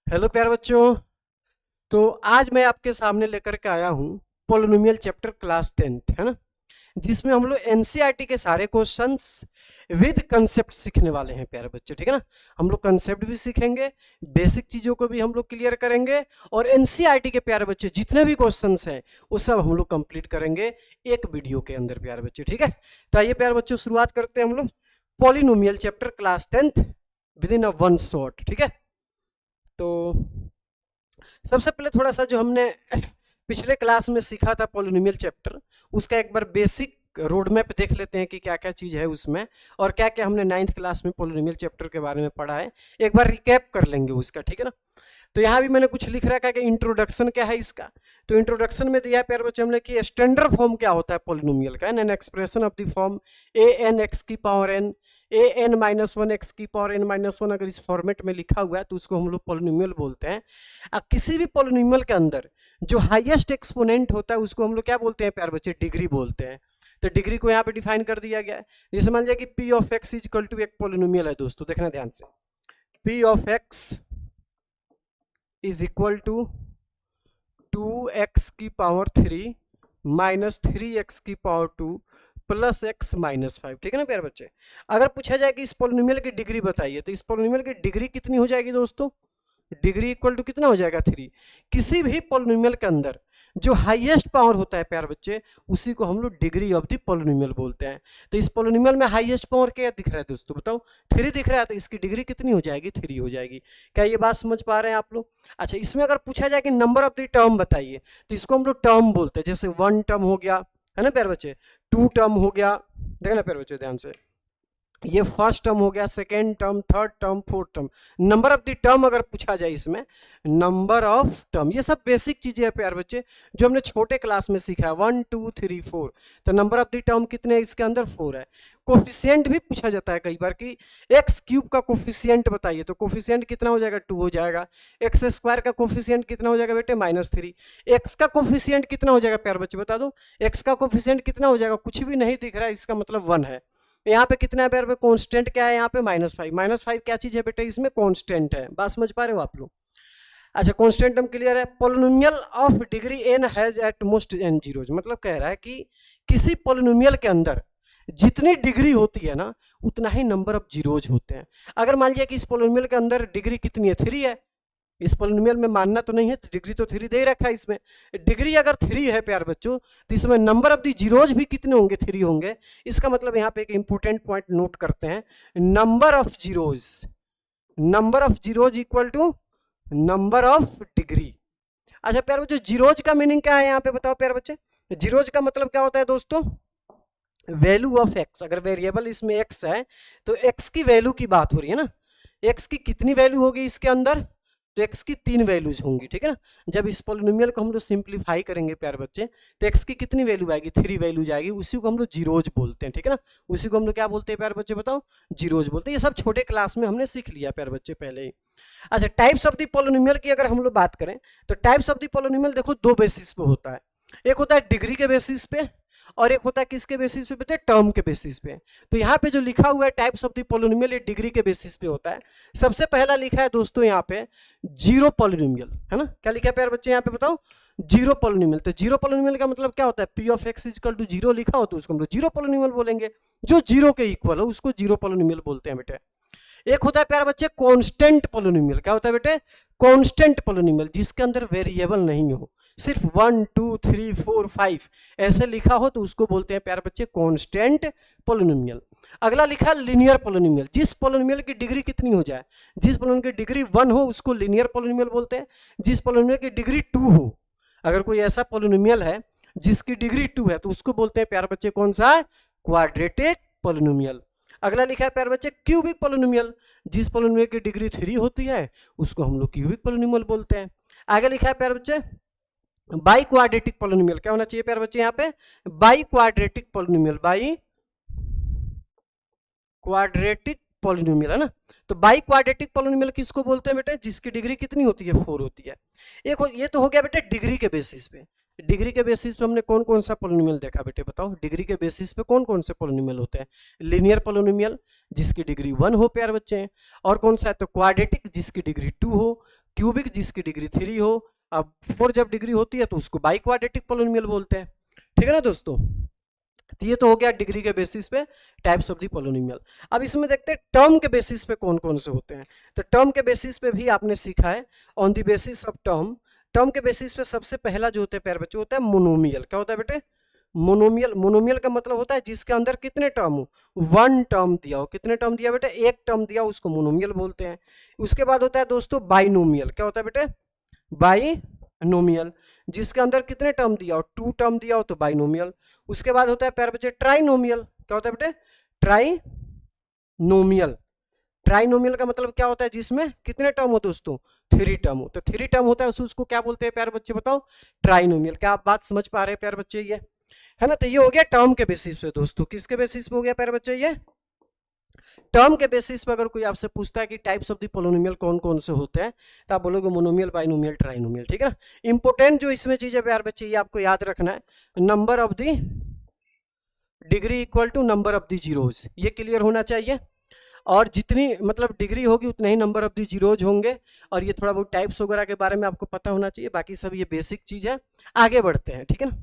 Hello प्यारे बच्चों। तो आज मैं आपके सामने लेकर के आया हूँ पोलिनोमियल चैप्टर क्लास 10th, है ना, जिसमें हम लोग एनसीईआरटी के सारे क्वेश्चंस विद कंसेप्ट सीखने वाले हैं प्यारे बच्चों, ठीक है ना। हम लोग कंसेप्ट भी सीखेंगे, बेसिक चीज़ों को भी हम लोग क्लियर करेंगे और एनसीईआरटी के प्यारे बच्चे जितने भी क्वेश्चंस हैं वो सब हम लोग कंप्लीट करेंगे एक वीडियो के अंदर प्यारे बच्चे, ठीक है। तो आइए प्यारे बच्चों शुरुआत करते हैं हम लोग polynomial chapter class 10th with in a one shot, ठीक है। तो सबसे पहले थोड़ा सा जो हमने पिछले क्लास में सीखा था पोलिनोमियल चैप्टर, उसका एक बार बेसिक रोड मैप देख लेते हैं कि क्या क्या चीज़ है उसमें और क्या क्या हमने 9th क्लास में पोलिनोमियल चैप्टर के बारे में पढ़ा है। एक बार रिकैप कर लेंगे उसका, ठीक है ना। तो यहाँ भी मैंने कुछ लिख रखा है कि इंट्रोडक्शन क्या है इसका। तो इंट्रोडक्शन में दिया है प्यारे बच्चे हमने कि स्टैंडर्ड फॉर्म क्या होता है पोलिनोमियल का, an expression of the form a n x की power n a n minus one x की पावर एन माइनस वन, अगर इस फॉर्मेट में लिखा हुआ है तो उसको हम लोग पोलिनोमियल बोलते हैं। अब किसी भी पोलिनोमियल के अंदर जो हाईएस्ट एक्सपोनेंट होता है उसको हम लोग क्या बोलते हैं प्यारे बच्चे, डिग्री बोलते हैं। तो डिग्री को यहाँ पे डिफाइन कर दिया गया है। जैसे मान लिया कि p of x is equal to एक पोलिनोमियल है दोस्तों, देखना ध्यान से, p of x is equal to 2x की पावर 3 माइनस 3x की पावर 2 प्लस x माइनस 5, ठीक है ना प्यारे बच्चे। अगर पूछा जाए कि इस पोलिनोमियल की डिग्री बताइए तो इस पोलिनोमियल की डिग्री कितनी हो जाएगी दोस्तों, डिग्री इक्वल टू कितना हो जाएगा 3। किसी भी पोलिनोमियल के अंदर जो हाईएस्ट पावर होता है प्यारे बच्चे उसी को हम लोग डिग्री ऑफ द पोलिनोमियल बोलते हैं। तो इस पोलिनोमियल में हाईएस्ट पावर क्या दिख रहा है दोस्तों, बताओ 3 दिख रहा है, तो इसकी डिग्री कितनी हो जाएगी, 3 हो जाएगी। क्या ये बात समझ पा रहे हैं आप लोग। अच्छा, इसमें अगर पूछा जाए कि नंबर ऑफ द टर्म बताइए तो इसको हम लोग टर्म बोलते हैं। जैसे 1 टर्म हो गया, है ना प्यारे बच्चे, 2 टर्म हो गया, देखना प्यारे बच्चे ध्यान से, ये फर्स्ट टर्म हो गया, second term, third term, fourth term. Number of the term अगर पूछा जाए इसमें, नंबर ऑफ टर्म, ये सब बेसिक चीजें हैं प्यारे बच्चे जो हमने छोटे क्लास में सीखा है, 1 2 3 4। तो नंबर ऑफ द टर्म कितने हैं इसके अंदर, 4 है। कोफिशिएंट भी पूछा जाता है कई बार कि एक्स क्यूब का कोफिशिएंट बताइए, तो कोफिशिएंट कितना हो जाएगा, 2 हो जाएगा। एक्स स्क्वायर का कोफिशिएंट कितना हो जाएगा बेटे, -3। एक्स का कोफिशिएंट कितना हो जाएगा प्यारे बच्चे बता दो, एक्स का कोफिशिएंट कितना हो जाएगा, कुछ भी नहीं दिख रहा है, इसका मतलब 1 है। यहाँ पे कितना है प्यारे, कांस्टेंट क्या है यहाँ पे, -5। -5 क्या चीज है बेटे, इसमें कांस्टेंट है। बात समझ पा रहे हो आप लोग। अच्छा, कांस्टेंट हम क्लियर है। Polynomial of degree n has at most n zeros, मतलब कह रहा है कि किसी पोलिनोमियल के अंदर जितनी डिग्री होती है ना उतना ही नंबर ऑफ जीरोज होते हैं। अगर मान लिया कि इस पोलिनोमियल के अंदर डिग्री कितनी है, 3 है, इस पोलिनोमियल में मानना तो नहीं है, डिग्री तो 3 दे रखा है इसमें। डिग्री अगर 3 है प्यार बच्चों तो इसमें नंबर ऑफ द जीरोज भी कितने होंगे, 3 होंगे। इसका मतलब यहाँ पे एक इंपॉर्टेंट पॉइंट नोट करते हैं, number of zeros, number of zeros equal to number of degree. अच्छा प्यार बच्चों, जीरोज का मीनिंग क्या है यहाँ पे बताओ प्यार बच्चे। जीरोज का मतलब क्या होता है दोस्तों, वैल्यू ऑफ एक्स। अगर वेरिएबल इसमें एक्स है तो एक्स की वैल्यू की बात हो रही है ना। एक्स की कितनी वैल्यू होगी इसके अंदर, तो x की 3 वैल्यूज होंगी, ठीक है ना। जब इस पोलिनोमियल को हम लोग सिंप्लीफाई करेंगे प्यारे बच्चे तो x की कितनी वैल्यू आएगी, 3 वैल्यू जाएगी, उसी को हम लोग जीरोज बोलते हैं, ठीक है ना। उसी को हम लोग क्या बोलते हैं प्यारे बच्चे बताओ, जीरोज बोलते हैं। ये सब छोटे क्लास में हमने सीख लिया प्यारे बच्चे पहले ही। अच्छा, टाइप्स ऑफ द पोलिनोमियल की अगर हम लोग बात करें तो टाइप्स ऑफ द पोलिनोमियल देखो 2 बेसिस पे होता है। एक होता है डिग्री के बेसिस पे और एक होता है किसके बेसिस पे बेटे, टर्म के बेसिस पे। तो यहाँ पे जो लिखा हुआ है टाइप्स ऑफ द पोलिनोमियल ये डिग्री के बेसिस पे होता है। सबसे पहला लिखा है दोस्तों यहाँ पे जीरो पोलिनोमियल, है ना। क्या लिखा है प्यारे बच्चे यहाँ पे बताओ, जीरो पोलिनोमियल। तो जीरो पोलिनोमियल का मतलब क्या होता है, p of x equal to 0 लिखा हो तो उसको हम लोग जीरो पोलिनोमियल बोलेंगे। जो 0 के इक्वल हो उसको जीरो पोलिनोमियल बोलते हैं बेटे। एक होता है प्यारे बच्चे कांस्टेंट पोलिनोमियल। क्या होता है बेटे, कांस्टेंट पोलिनोमियल, जिसके अंदर वेरिएबल नहीं हो, सिर्फ 1 2 3 4 5 ऐसे लिखा हो तो उसको बोलते हैं प्यारे बच्चे कांस्टेंट पोलिनोमियल। अगला लिखा लीनियर पोलिनोमियल, जिस पोलिनोमियल की डिग्री कितनी हो जाए, जिस पोलिनोमियल की डिग्री 1 हो उसको लीनियर पोलिनोमियल बोलते हैं। जिस पोलिनोमियल की डिग्री 2 हो, अगर कोई ऐसा पोलिनोमियल है जिसकी डिग्री 2 है तो उसको बोलते हैं प्यारे बच्चे कौन सा, क्वाड्रेटिक पोलिनोमियल। अगला लिखा है प्यारे बच्चे क्यूबिक पोलिनोमियल, जिस पोलिनोमियल की डिग्री 3 होती है उसको हम लोग क्यूबिक पोलिनोमियल बोलते हैं। आगे लिखा है प्यारे बच्चे बाई क्वाड्रेटिक पोलिनोमियल। क्या होना चाहिए प्यारे बच्चे यहाँ पे, by quadratic polynomial, by quadratic polynomial, है ना। तो बाई क्वाड्रेटिक पोलिनोमियल किसको बोलते हैं बेटे, जिसकी डिग्री कितनी होती है, 4 होती है। ये तो हो गया बेटे डिग्री के बेसिस पे। डिग्री के बेसिस पे हमने कौन कौन सा पोलिनोमियल देखा बेटे बताओ, डिग्री के बेसिस पे कौन कौन से पोलिनोमियल होते हैं, लीनियर पोलिनोमियल जिसकी डिग्री 1 हो प्यारे बच्चे, और कौन सा है तो क्वाड्रेटिक जिसकी डिग्री 2 हो, क्यूबिक जिसकी डिग्री 3 हो। अब 4 जब डिग्री होती है तो उसको बाई क्वाड्रेटिक पॉलिनोमियल बोलते हैं, ठीक है ना दोस्तों। तो ये तो हो गया डिग्री के बेसिस पे टाइप्स ऑफ द पॉलिनोमियल। अब इसमें देखते हैं टर्म के बेसिस पे कौन कौन से होते हैं। तो टर्म के बेसिस पे भी आपने सीखा है, on the basis of term. Term के बेसिस पे सबसे पहला जो होता है प्यारे बच्चों होता है मोनोमियल। क्या होता है बेटे? मोनोमियल। मोनोमियल का मतलब होता है जिसके अंदर कितने टर्म हो, वन टर्म दिया हो। कितने टर्म दिया बेटे? एक टर्म दिया, उसको मोनोमियल बोलते हैं। उसके बाद होता है दोस्तों बाइनोमियल। क्या होता है बेटे? बाइनोमियल, जिसके अंदर कितने टर्म दिया हो, टू टर्म दिया हो तो बाइनोमियल। उसके बाद होता है प्यारे बच्चे ट्राइनोमियल। क्या होता है बेटे? ट्राइनोमियल। ट्राइनोमियल का मतलब क्या होता है? जिसमें कितने टर्म हो दोस्तों? 3 टर्म हो। तो 3 टर्म होता है उसको क्या बोलते हैं प्यारे बच्चे? बताओ। ट्राइनोमियल। क्या आप बात समझ पा रहे हैं प्यारे बच्चे? ये है ना। तो ये हो गया टर्म के बेसिस पे दोस्तों। किसके बेसिस पे हो गया प्यारे बच्चे? ये टर्म के बेसिस पे। अगर कोई आपसे पूछता है कि टाइप्स ऑफ द पॉलिनोमियल कौन कौन से होते हैं, तो आप बोलोगे मोनोमियल, बाइनोमियल, ट्राइनोमियल, ठीक है ना। इंपोर्टेंट जो इसमें चीज है प्यारे बच्चे, ये आपको याद रखना है, number of the degree equal to number of the zeros, ये क्लियर होना चाहिए। और जितनी मतलब डिग्री होगी उतने ही नंबर ऑफ द जीरोज होंगे। और ये थोड़ा बहुत टाइप्स वगैरह के बारे में आपको पता होना चाहिए। बाकी सब ये बेसिक चीज है। आगे बढ़ते हैं, ठीक है ना।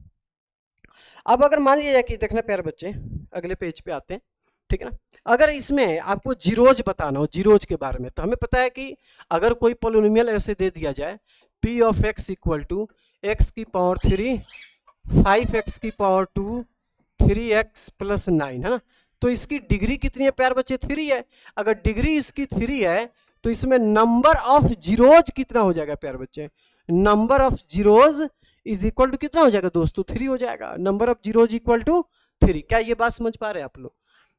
अब अगर मान लिया जाए कि देखना प्यारे बच्चे, अगले पेज पे आते हैं, ठीक है ना। अगर इसमें आपको जीरोज बताना हो, जीरोज के बारे में, तो हमें पता है कि अगर कोई पॉलिनोमियल ऐसे दे दिया जाए p of x equal to x की पावर 3 5x की पावर 2 3x प्लस 9, है ना। तो इसकी डिग्री कितनी है प्यार बच्चे? 3 है। अगर डिग्री इसकी 3 है तो इसमें नंबर ऑफ जीरोज कितना हो जाएगा प्यार बच्चे? Number of zeros is equal to कितना हो जाएगा दोस्तों? 3 हो जाएगा। Number of zeros equal to 3। क्या ये बात समझ पा रहे हैं आप लोग?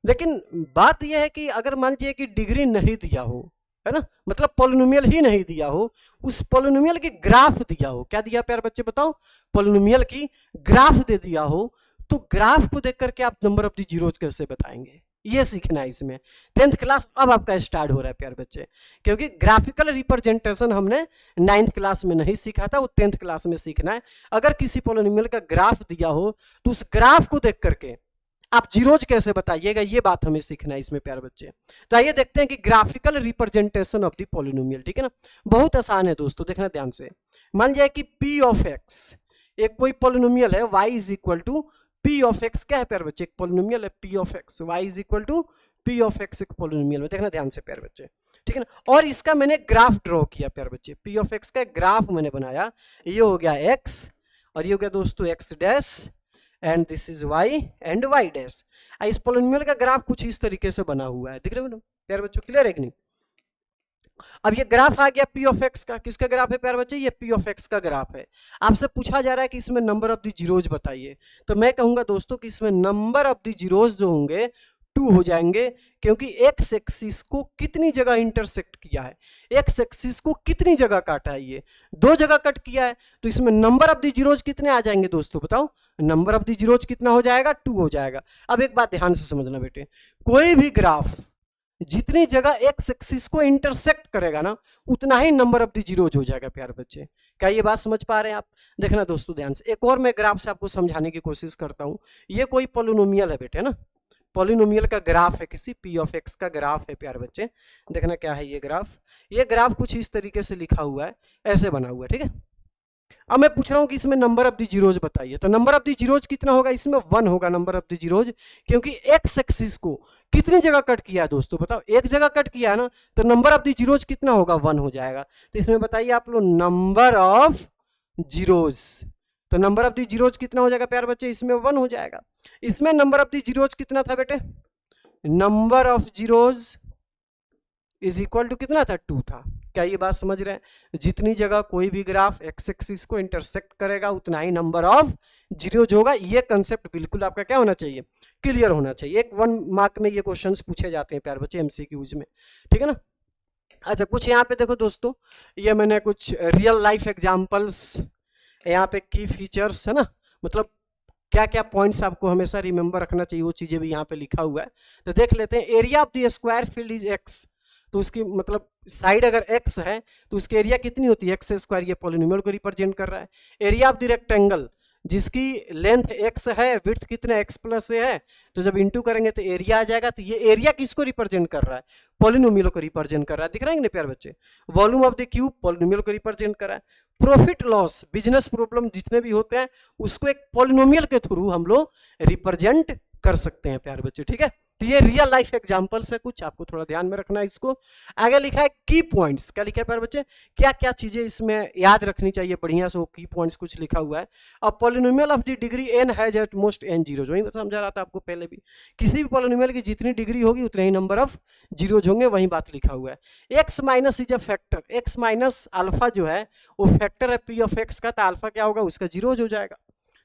लेकिन बात यह है कि अगर मान लीजिए कि डिग्री नहीं दिया हो, है ना, मतलब पॉलिनोमियल ही नहीं दिया हो, उस पॉलिनोमियल की ग्राफ दिया हो। क्या दिया प्यार बच्चे? बताओ। पॉलिनोमियल की ग्राफ दे दिया हो, तो ग्राफ को देख करके आप नंबर ऑफ द जीरोज कैसे बताएंगे, ये सीखना है इसमें। 10th क्लास अब आपका स्टार्ट हो रहा है प्यार बच्चे, क्योंकि ग्राफिकल रिप्रेजेंटेशन हमने 9th क्लास में नहीं सीखा था, वो 10th क्लास में सीखना है। अगर किसी पॉलिनोमियल का ग्राफ दिया हो तो उस ग्राफ को देख करके आप जीरोज कैसे बताइएगा, ये बात हमें सीखना है इसमें प्यारे बच्चे। तो आइए देखते हैं कि graphical representation of the polynomial, ठीक है ना। बहुत आसान है दोस्तों, देखना ध्यान से। मान जाए कि p ऑफ x एक कोई पॉलिनोमियल है, y is equal to p of x। क्या है प्यारे बच्चे? एक पॉलिनोमियल है p of x, y is equal to p of x एक पॉलिनोमियल है। देखना ध्यान से प्यारे बच्चे, ठीक है ना। और इसका मैंने ग्राफ ड्रॉ किया प्यारे बच्चे, p ऑफ x का ग्राफ मैंने बनाया। ये हो गया x और ये हो गया दोस्तों x dash and this is y and y dash. इस पॉलिनोमियल का ग्राफ कुछ इस तरीके से बना हुआ है, दिख रहे हो प्यारे बच्चों? क्लियर है कि नहीं? अब ये ग्राफ आ गया p ऑफ x का। किसका ग्राफ है प्यारे बच्चे? ये p ऑफ x का ग्राफ है। आपसे पूछा जा रहा है कि इसमें नंबर ऑफ द जीरोज बताइए, तो मैं कहूंगा दोस्तों कि इसमें नंबर ऑफ द जीरोज जो होंगे 2 हो जाएंगे, क्योंकि एक्स एक्सिस को कितनी जगह इंटरसेक्ट किया है, एक्स एक्सिस को कितनी जगह काटा है, ये 2 जगह कट किया है। तो इसमें नंबर ऑफ द जीरोज कितने आ जाएंगे दोस्तों? बताओ। नंबर ऑफ द जीरोज कितना हो जाएगा? 2 हो जाएगा। अब एक बात ध्यान से समझना बेटे, कोई भी ग्राफ जितनी जगह एक्स एक्सिस को इंटरसेक्ट करेगा ना, उतना ही नंबर ऑफ द जीरोज हो जाएगा प्यारे बच्चे। क्या ये बात समझ पा रहे हैं आप? देखना दोस्तों ध्यान से, एक और मैं ग्राफ से आपको समझाने की कोशिश करता हूं। ये कोई पॉलिनोमियल है बेटे, है ना। पॉलिनोमियल का ग्राफ है, किसी p ऑफ x का ग्राफ है प्यारे बच्चे। देखना क्या है ये ग्राफ। ये ग्राफ कुछ इस तरीके से लिखा हुआ है, ऐसे बना हुआ है, ठीक है। अब मैं पूछ रहा हूं कि इसमें नंबर ऑफ द जीरोज बताइए, तो नंबर ऑफ द जीरोज कितना होगा? इसमें 1 होगा नंबर ऑफ द जीरोज, क्योंकि एक्स एक्सिस को कितनी जगह कट किया है दोस्तों? बताओ। एक जगह कट किया है ना, तो नंबर ऑफ द जीरोज कितना होगा? 1 हो जाएगा। तो इसमें बताइए आप लोग नंबर ऑफ जीरोज, तो नंबर ऑफ द जीरोज कितना हो जाएगा प्यारे बच्चे? इसमें 1 हो जाएगा। इसमें नंबर ऑफ द जीरोज कितना था बेटे? Number of zeros is equal to कितना था? 2 था। क्या ये बात समझ रहे हैं? जितनी जगह कोई भी ग्राफ एक्स एक्सिस को इंटरसेक्ट करेगा, उतना ही नंबर ऑफ जीरोज होगा। ये कंसेप्ट बिल्कुल आपका क्या होना चाहिए? क्लियर होना चाहिए। एक 1 मार्क में ये क्वेश्चंस पूछे जाते हैं प्यारे बच्चे, एमसीक्यूज में, ठीक है ना। अच्छा, कुछ यहाँ पे देखो दोस्तों, ये मैंने कुछ रियल लाइफ एग्जाम्पल्स, यहाँ पे की फीचर्स, है ना, मतलब क्या क्या पॉइंट्स आपको हमेशा रिमेंबर रखना चाहिए, वो चीजें भी यहाँ पे लिखा हुआ है। तो देख लेते हैं। Area of the square field is x, तो उसकी मतलब साइड अगर x है तो उसकी एरिया कितनी होती है? x square. ये पॉलिनोमियल को रिप्रेजेंट कर रहा है। एरिया ऑफ द रेक्टेंगल, जिसकी लेंथ x है, विड्थ कितना x प्लस ए है, तो जब इंटू करेंगे तो एरिया आ जाएगा। तो ये एरिया किसको रिप्रेजेंट कर रहा है? पॉलिनोमियल को रिप्रेजेंट कर रहा है। दिख रहा है कि नहीं प्यारे बच्चे? Volume of the cube polynomial को रिप्रेजेंट कर रहा है। प्रॉफिट लॉस, बिजनेस प्रॉब्लम जितने भी होते हैं उसको एक पॉलिनोमियल के थ्रू हम लोग रिप्रेजेंट कर सकते हैं प्यारे बच्चे, ठीक है। तो ये रियल लाइफ एग्जांपल्स है, कुछ आपको थोड़ा ध्यान में रखना है इसको। आगे लिखा है की पॉइंट्स, क्या लिखा है प्यारे बच्चे? क्या क्या चीजें इसमें याद रखनी चाहिए बढ़िया से, वो की पॉइंट्स कुछ लिखा हुआ है। अब polynomial of the degree n has at most n zeros, वही समझा रहा था आपको पहले भी, किसी भी पॉलिनोमियल की जितनी डिग्री होगी उतने ही नंबर ऑफ जीरोज होंगे, वही बात लिखा हुआ है। x minus is a factor, x minus alpha जो है वो फैक्टर है p ऑफ x का, तो अल्फा क्या होगा? उसका जीरोज हो जाएगा।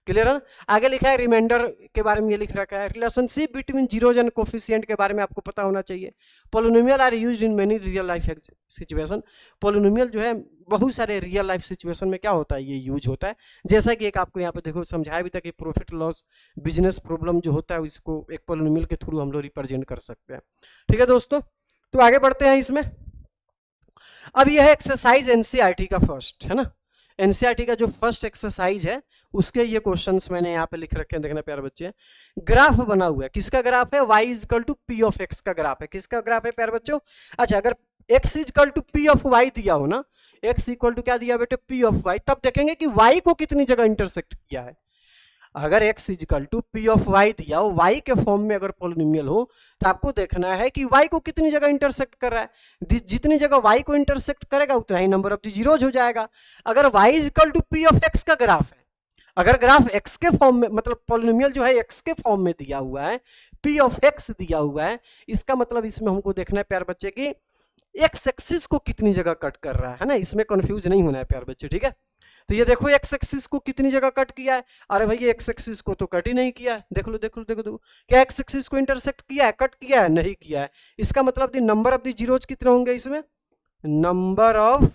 क्लियर है ना? आगे लिखा है रिमाइंडर के बारे में, ये लिख रखा है relationship between zeros and coefficient के बारे में आपको पता होना चाहिए। Polynomial are used in many real life situation, polynomial जो है बहुत सारे रियल लाइफ सिचुएशन में क्या होता है, ये यूज होता है। जैसा कि एक आपको यहाँ पे देखो समझाया भी था कि प्रॉफिट लॉस बिजनेस प्रॉब्लम जो होता है इसको एक पॉलिनोमियल के थ्रू हम लोग रिप्रेजेंट कर सकते हैं, ठीक है दोस्तों। तो आगे बढ़ते हैं इसमें। अब यह है एक्सरसाइज एनसीईआरटी का फर्स्ट, है ना, एनसीईआरटी का जो फर्स्ट एक्सरसाइज है उसके ये क्वेश्चंस मैंने यहाँ पे लिख रखे हैं, देखना प्यारे बच्चे। ग्राफ बना हुआ है, किसका ग्राफ है? y is equal to P of X का ग्राफ है। किसका ग्राफ है प्यारे बच्चों? अच्छा, अगर x is equal to P of Y दिया हो ना, x इक्वल टू क्या दिया बेटे? पी ऑफ वाई, तब देखेंगे कि y को कितनी जगह इंटरसेक्ट किया है। अगर x is equal to P of Y दिया हो, y के फॉर्म में अगर पॉलिनोमियल हो, तो आपको देखना है कि y को कितनी जगह इंटरसेक्ट कर रहा है। जितनी जगह y को इंटरसेक्ट करेगा उतना ही नंबर ऑफ द जीरोज हो जाएगा। अगर y is equal to P of x का ग्राफ है, अगर ग्राफ x के फॉर्म में, मतलब पॉलिनोमियल जो है x के फॉर्म में दिया हुआ है, p ऑफ x दिया हुआ है, इसका मतलब इसमें हमको देखना है प्यार बच्चे कि x एक्सिस को कितनी जगह कट कर रहा है ना, इसमें कंफ्यूज नहीं होना है प्यार बच्चे, ठीक है। तो ये देखो x एक्सिस को कितनी जगह कट किया है। अरे भैया x एक्सिस को तो कट ही नहीं किया है, देख लो देख लो देखो देखो, क्या x एक्सिस को इंटरसेक्ट किया है? कट किया है? नहीं किया है। इसका मतलब नंबर ऑफ द जीरोज कितने होंगे इसमें? Number of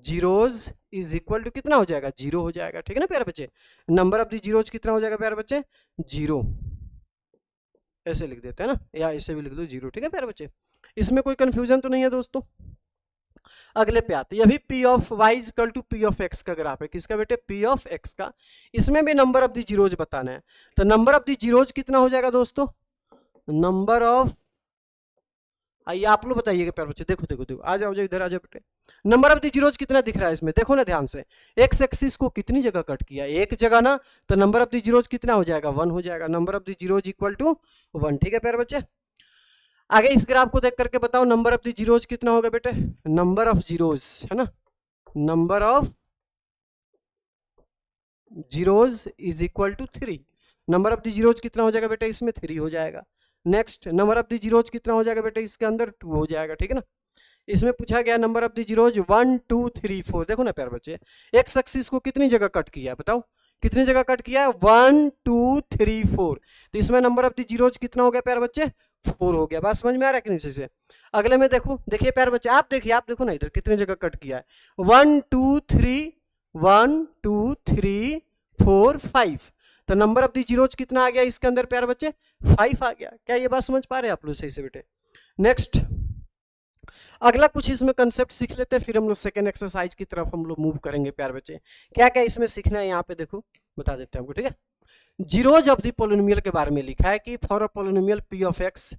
zeros is equal to कितना हो जाएगा? जीरो हो जाएगा, ठीक है ना प्यारे बच्चे। नंबर ऑफ द जीरोज कितना हो जाएगा प्यारे बच्चे? जीरो। ऐसे लिख देते हैं ना, या ऐसे भी लिख दो जीरो, ठीक है प्यारे बच्चे। इसमें कोई कंफ्यूजन तो नहीं है दोस्तों। अगले पे आते, ये भी P of Y equal to P of X का ग्राफ है। किसका बेटे? पी ऑफ एक्स का। इसमें भी नंबर ऑफ द जीरोज बताना है, तो नंबर ऑफ द जीरोज कितना हो जाएगा दोस्तों? नंबर ऑफ, आइए आप लोग बताइएगा प्यारे बच्चे, देखो देखो देखो, आ जाओ इधर आ जाओ बेटे। नंबर ऑफ द जीरोज कितना दिख रहा है इसमें? देखो ना ध्यान से, एक्स एक्सिस को कितनी जगह कट किया? एक जगह ना, तो नंबर ऑफ द जीरोज कितना हो जाएगा? 1 हो जाएगा। Number of the zeros equal to 1, ठीक है प्यारे बच्चे। आगे इस ग्राफ को देख करके बताओ नंबर ऑफ द जीरोज कितना होगा बेटे? नंबर ऑफ जीरोज, है ना, number of zeros is equal to 3। Number of the zeros कितना हो जाएगा बेटे? इसमें 3 हो जाएगा। Next, number of the zeros कितना हो जाएगा बेटे? इसके अंदर 2 हो जाएगा, ठीक है ना। इसमें पूछा गया नंबर ऑफ द जीरोज 1 2 3 4, देखो ना प्यारे बच्चे, एक्स एक्सिस को कितनी जगह कट किया है? बताओ कितनी जगह कट किया है? 1 2 3 4। तो इसमें नंबर ऑफ द जीरोज कितना हो गया प्यारे बच्चे? 4 हो गया। बात समझ में आ रहा है कि नहीं? से अगले में देखो, देखिए प्यारे बच्चे, आप देखो ना इधर कितनी जगह कट किया है। 1 2 3 1 2 3 4 5। तो नंबर ऑफ द जीरोज कितना आ गया इसके अंदर प्यारे बच्चे? 5 आ गया। क्या ये बात समझ पा रहे हैं आप लोग सही से बेटे? नेक्स्ट, अगला कुछ इसमें कंसेप्ट सीख लेते हैं, फिर हम लोग सेकेंड एक्सरसाइज की तरफ हम लोग मूव करेंगे प्यारे बच्चे। क्या क्या इसमें सीखना है यहाँ पे देखो बता देते हैं हमको, ठीक है। जीरोज ऑफ द पॉलिनोमियल के बारे में लिखा है कि for a polynomial p of x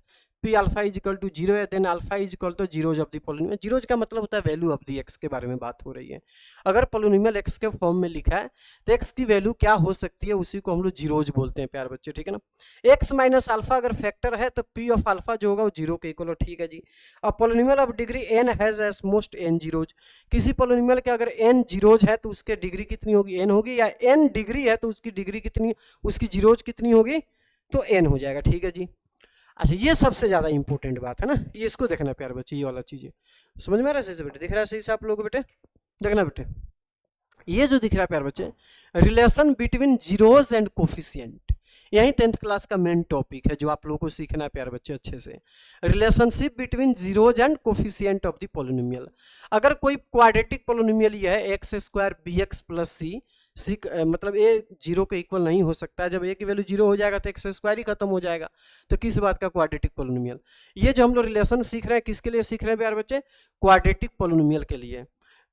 p alpha is equal to 0 है, then alpha is equal to zeros of the polynomial. Zeros का मतलब होता है वैल्यू ऑफ द x के बारे में बात हो रही है। अगर पॉलिनोमियल x के फॉर्म में लिखा है तो x की वैल्यू क्या हो सकती है, उसी को हम लोग जीरोज बोलते हैं प्यारे बच्चे, ठीक है ना। x माइनस अल्फा अगर फैक्टर है तो p ऑफ अल्फा जो होगा वो 0 के इक्वल हो, ठीक है जी। अब polynomial of degree n has at most n zeros, किसी पॉलिनोमियल के अगर n जीरोज है तो उसके डिग्री कितनी होगी? n होगी। या n डिग्री है तो उसकी डिग्री कितनी, उसकी जीरोज कितनी होगी? तो n हो जाएगा, ठीक है जी। अच्छा, ये सबसे ज्यादा इंपॉर्टेंट बात है ना, ये इसको देखना प्यारे बच्चे, ये वाला चीज समझ में आ रहा है सही से बेटे? दिख रहा है सही से आप लोग बेटे? देखना बेटे, ये जो दिख रहा है प्यारे बच्चे, relation between zeros and coefficient, यही 10th क्लास का मेन टॉपिक है जो आप लोगों को सीखना है प्यारे बच्चे अच्छे से। Relationship between zeros and coefficient of the polynomial. अगर कोई क्वाड्रेटिक पॉलिनोमियल ये है x square b x plus c, मतलब ए 0 के इक्वल नहीं हो सकता है। जब ए की वैल्यू 0 हो जाएगा तो एक्स स्क्वायर ही खत्म हो जाएगा। तो किस बात का? Quadratic polynomial. ये जो हम लोग रिलेशन सीख रहे हैं किसके लिए सीख रहे हैं प्यारे बच्चे? क्वाड्रेटिक पॉलिनोमियल के लिए।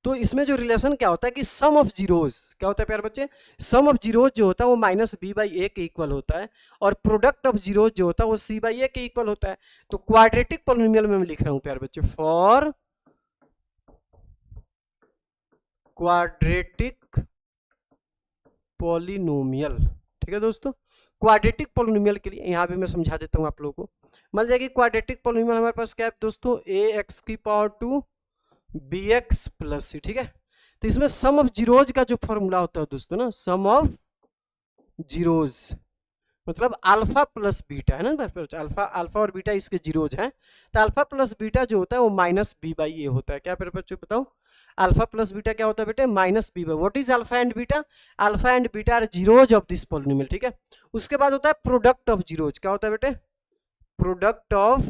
तो इसमें जो रिलेशन क्या होता है कि सम ऑफ जीरोज क्या होता है प्यारे बच्चे, सम ऑफ जीरोज जो होता है वो माइनस बी बाई ए के इक्वल होता है, और प्रोडक्ट ऑफ जीरोज जो होता है वो सी बाई ए के इक्वल होता है। तो क्वाड्रेटिक पॉलिनोमियल में मैं लिख रहा हूं प्यारे बच्चे, फॉर क्वाड्रेटिक पॉलिनोमियल। ठीक है दोस्तों, क्वाड्रेटिक पॉलिनोमियल के लिए यहां भी मैं समझा देता हूं आप लोगों को। मान लीजिए कि क्वाड्रेटिक पॉलिनोमियल हमारे पास क्या है दोस्तों, ए एक्स की power two b x plus c. ठीक है, तो इसमें सम ऑफ जीरोज का जो फॉर्मूला होता है दोस्तों ना, सम ऑफ जीरोज मतलब अल्फा प्लस बीटा है ना, अल्फा अल्फा और बीटा इसके जीरोज हैं, तो अल्फा प्लस बीटा जो होता है वो माइनस बी बाई ए होता है। क्या फिर बच्चों बताओ, अल्फा प्लस बीटा क्या होता है बेटे, minus B by. What is alpha and beta, alpha and beta are zeros of this polynomial. ठीक है, उसके बाद होता है प्रोडक्ट ऑफ जीरोज। क्या होता है बेटे, प्रोडक्ट ऑफ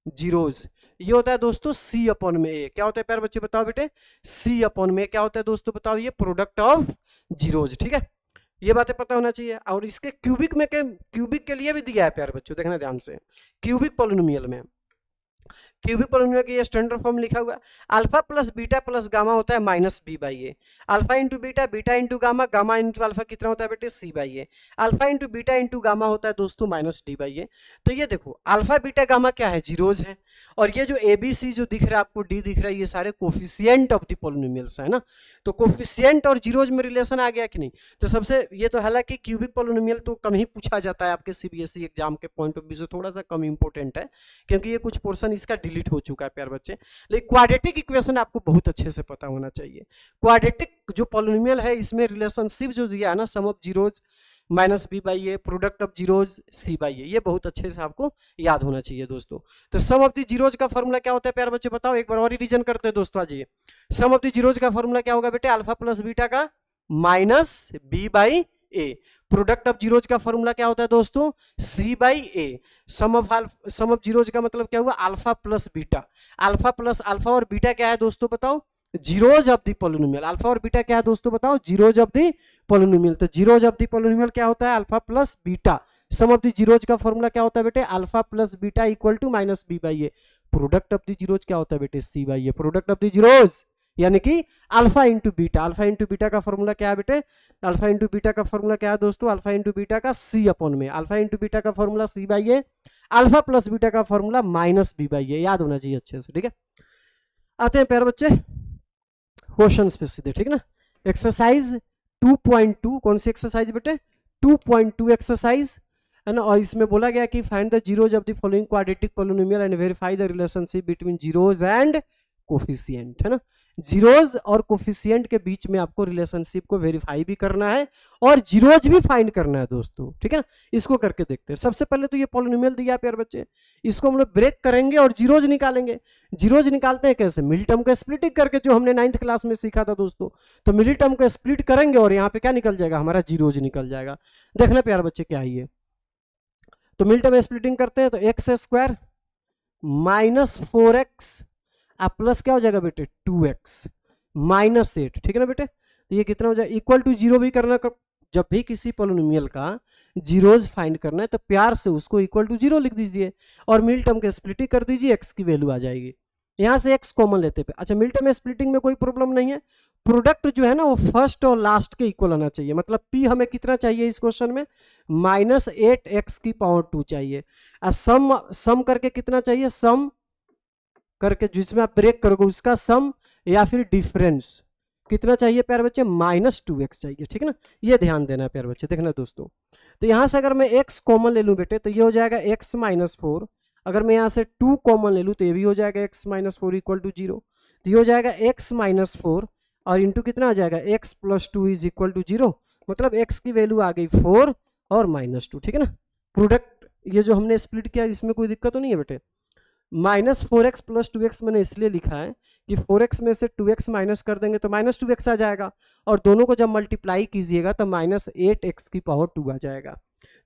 जीरोज, ये होता है दोस्तों सी अपॉन में ए। क्या होता है प्यारे बच्चे बताओ बेटे, सी अपॉन में क्या होता है दोस्तों बताओ, ये प्रोडक्ट ऑफ जीरोज। ठीक है, ये बातें पता होना चाहिए। और इसके क्यूबिक के लिए भी दिया है प्यारे बच्चों, देखना ध्यान से, क्यूबिक पॉलिनोमियल में क्यूबिक पॉलिनोमियल की ये स्टैंडर्ड फॉर्म लिखा हुआ है, alpha plus beta plus gamma होता है minus B by A, alpha into beta, beta into gamma, gamma into alpha कितना होता है बेटे, c by A, alpha into beta into gamma होता है दोस्तों माइनस डी बाई ए। तो ये देखो अल्फा बीटा गामा क्या है, जीरोज है, और ये जो ए बी सी जो दिख रहा है आपको, डी दिख रहा है, ये सारे कोफिशिएंट ऑफ द पॉलिनोमियल्स है ना। तो कोफिशिएंट और जीरोज में रिलेशन आ गया कि नहीं। तो सबसे ये तो हालांकि क्यूबिक पॉलिनोमियल तो कम ही पूछा जाता है आपके सीबीएसई एग्जाम के पॉइंट ऑफ व्यू से, थोड़ा सा कम इंपॉर्टेंट है क्योंकि ये कुछ पोर्शन इसका डिलीट हो चुका है प्यार बच्चे। लेकिन क्वाड्रेटिक इक्वेशन आपको बहुत अच्छे से पता होना चाहिए। क्वाड्रेटिक जो पॉलिनोमियल है इसमें रिलेशनशिप जो दिया है ना, sum of zeros minus B by a, product of zeros c by a, ये बहुत अच्छे से आपको याद होना चाहिए दोस्तों। तो सम ऑफ द जीरोज का फॉर्मूला क्या होता है प्यारे बच्चे बताओ, एक बार और रिवीजन करते हैं दोस्तों आज। ये सम ऑफ द जीरोज का फॉर्मूला क्या होगा बेटे, अल्फा प्लस बीटा का minus B by a, product of zeros का फॉर्मूला क्या होता है दोस्तों, c by a, sum of zeros का मतलब क्या हुआ, alpha plus beta, alpha plus alpha और बीटा क्या है दोस्तों बताओ, zeros of the polynomial, alpha और बीटा क्या है दोस्तों बताओ, जीरोज ऑफ द पॉलिनोमियल। तो जीरोज ऑफ द पॉलिनोमियल क्या होता है, alpha plus beta, sum of the zeros का फॉर्मूला क्या होता है बेटे, alpha plus beta equal to minus B by a, product of the zeros क्या होता है बेटे, c by a, product of the zeros यानी कि alpha into beta. Alpha into beta का फॉर्मूला क्या है बेटे, अल्फा इंटू बीटा का फॉर्मूला क्या है दोस्तों, अल्फा इंटू बीटा का सी अपॉन में, अल्फा इंटू बीटा का formula C by A, alpha plus beta का formula minus B by A, याद होना चाहिए अच्छे से। ठीक है, आते हैं प्यारे बच्चे क्वेश्चन पे सीधे। ठीक ना, एक्सरसाइज 2.2, कौन सी एक्सरसाइज बेटे, 2.2 एक्सरसाइज है ना। और इसमें बोला गया कि find the zeros of the following quadratic polynomial and verify the relationship between zeros and coefficient, है ना। जीरोज और कोफिशिएंट के बीच में आपको रिलेशनशिप को वेरीफाई भी करना है और जीरोज भी फाइंड करना है दोस्तों। ठीक है ना, इसको करके देखते हैं। सबसे पहले तो ये पॉलिनोमियल दिया है प्यारे बच्चे, इसको हम लोग ब्रेक करेंगे और जीरोज निकालेंगे। जीरोज निकालते हैं कैसे, मिडिल टर्म को स्प्लिटिंग करके, जो हमने 9th क्लास में सीखा था दोस्तों। तो मिडिल टर्म को स्प्लिट करेंगे और यहाँ पे क्या निकल जाएगा, हमारा जीरोज निकल जाएगा। देखना प्यारे बच्चे क्या है ये, तो मिडिल टर्म स्प्लिटिंग करते हैं तो x square minus 4x plus क्या हो जाएगा बेटे 2x माइनस 8। ठीक है ना बेटे, तो ये कितना हो जाएगा, इक्वल टू जीरो भी करना। जब भी किसी पॉलिनोमियल का जीरोज फाइंड करना है तो प्यार से उसको इक्वल टू जीरो लिख दीजिए और मिडिल टर्म के स्प्लिटिंग कर दीजिए, x की वैल्यू आ जाएगी। यहाँ से x कॉमन लेते पे, अच्छा मिडिल टर्म स्प्लिटिंग में कोई प्रॉब्लम नहीं है। प्रोडक्ट जो है ना वो फर्स्ट और लास्ट के इक्वल आना चाहिए, मतलब p हमें कितना चाहिए इस क्वेश्चन में, माइनस 8x की पावर 2 चाहिए। सम करके कितना चाहिए, सम करके जिसमें आप ब्रेक करोगे उसका सम या फिर डिफरेंस कितना चाहिए प्यारे बच्चे, माइनस 2x चाहिए। ठीक है ना, ये ध्यान देना है प्यारे बच्चे। देखना दोस्तों, तो यहां से अगर मैं x कॉमन ले लूं बेटे तो ये हो जाएगा x माइनस 4, अगर मैं यहां से 2 कॉमन ले लूं तो ये भी हो जाएगा x माइनस 4 इक्वल टू 0। तो ये हो जाएगा x माइनस 4 और इंटू कितना आ जाएगा, x plus 2 is equal to 0, मतलब x की वैल्यू आ गई 4 और माइनस 2। ठीक है ना, प्रोडक्ट ये जो हमने स्प्लिट किया इसमें कोई दिक्कत तो नहीं है बेटे। माइनस 4x प्लस 2x मैंने इसलिए लिखा है कि 4x में से 2x माइनस कर देंगे तो माइनस 2x आ जाएगा, और दोनों को जब मल्टीप्लाई कीजिएगा तो माइनस 8x की पावर 2 आ जाएगा।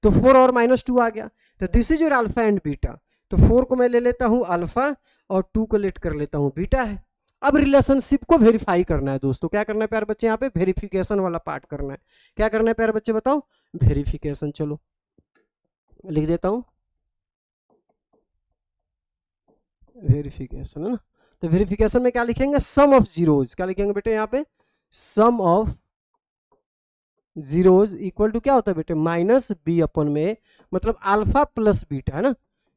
तो 4 और माइनस 2 आ गया, तो this is your alpha and beta. तो 4 को मैं ले लेता हूं अल्फा और 2 को लेट कर लेता हूं बीटा है। अब रिलेशनशिप को वेरीफाई करना है दोस्तों। क्या करना है प्यारे बच्चे, यहाँ पे वेरिफिकेशन वाला पार्ट करना है। क्या करना है प्यारे बच्चे बताओ, वेरिफिकेशन। चलो लिख देता हूं वेरिफिकेशन, है ना। तो वेरिफिकेशन में क्या लिखेंगे, सम ऑफ जीरोज, क्या लिखेंगे बेटे यहाँ पे, सम ऑफ जीरोज इक्वल टू क्या होता है बेटे, माइनस बी अपन में, मतलब अल्फा प्लस बीटा, है ना,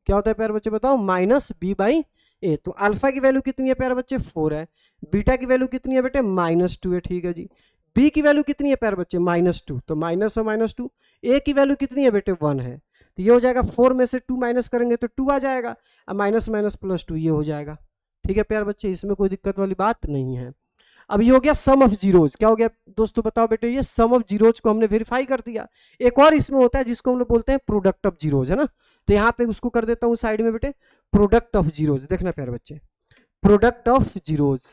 क्या होता है प्यारे बच्चे बताओ, माइनस बी बाई ए। तो अल्फा की वैल्यू कितनी है प्यारे बच्चे, 4 है, बीटा की वैल्यू कितनी है बेटे, -2 है, ठीक है जी। बी की वैल्यू कितनी है प्यारे बच्चे, -2, तो माइनस है -2। ए की वैल्यू कितनी है बेटे, 1 है, तो ये हो जाएगा 4 में से 2 माइनस करेंगे तो 2 आ जाएगा, अब माइनस माइनस प्लस 2 ये हो जाएगा, ठीक है प्यारे बच्चे, इसमें कोई दिक्कत वाली बात नहीं है। अब ये हो गया सम ऑफ जीरोज, क्या हो गया दोस्तों बताओ बेटे, ये सम ऑफ जीरोज को हमने वेरीफाई कर दिया। एक और इसमें होता है जिसको हम लोग बोलते हैं प्रोडक्ट ऑफ जीरोज, है ना, तो यहाँ पे उसको कर देता हूँ साइड में बेटे, प्रोडक्ट ऑफ जीरोज, देखना प्यारे बच्चे, product of zeros,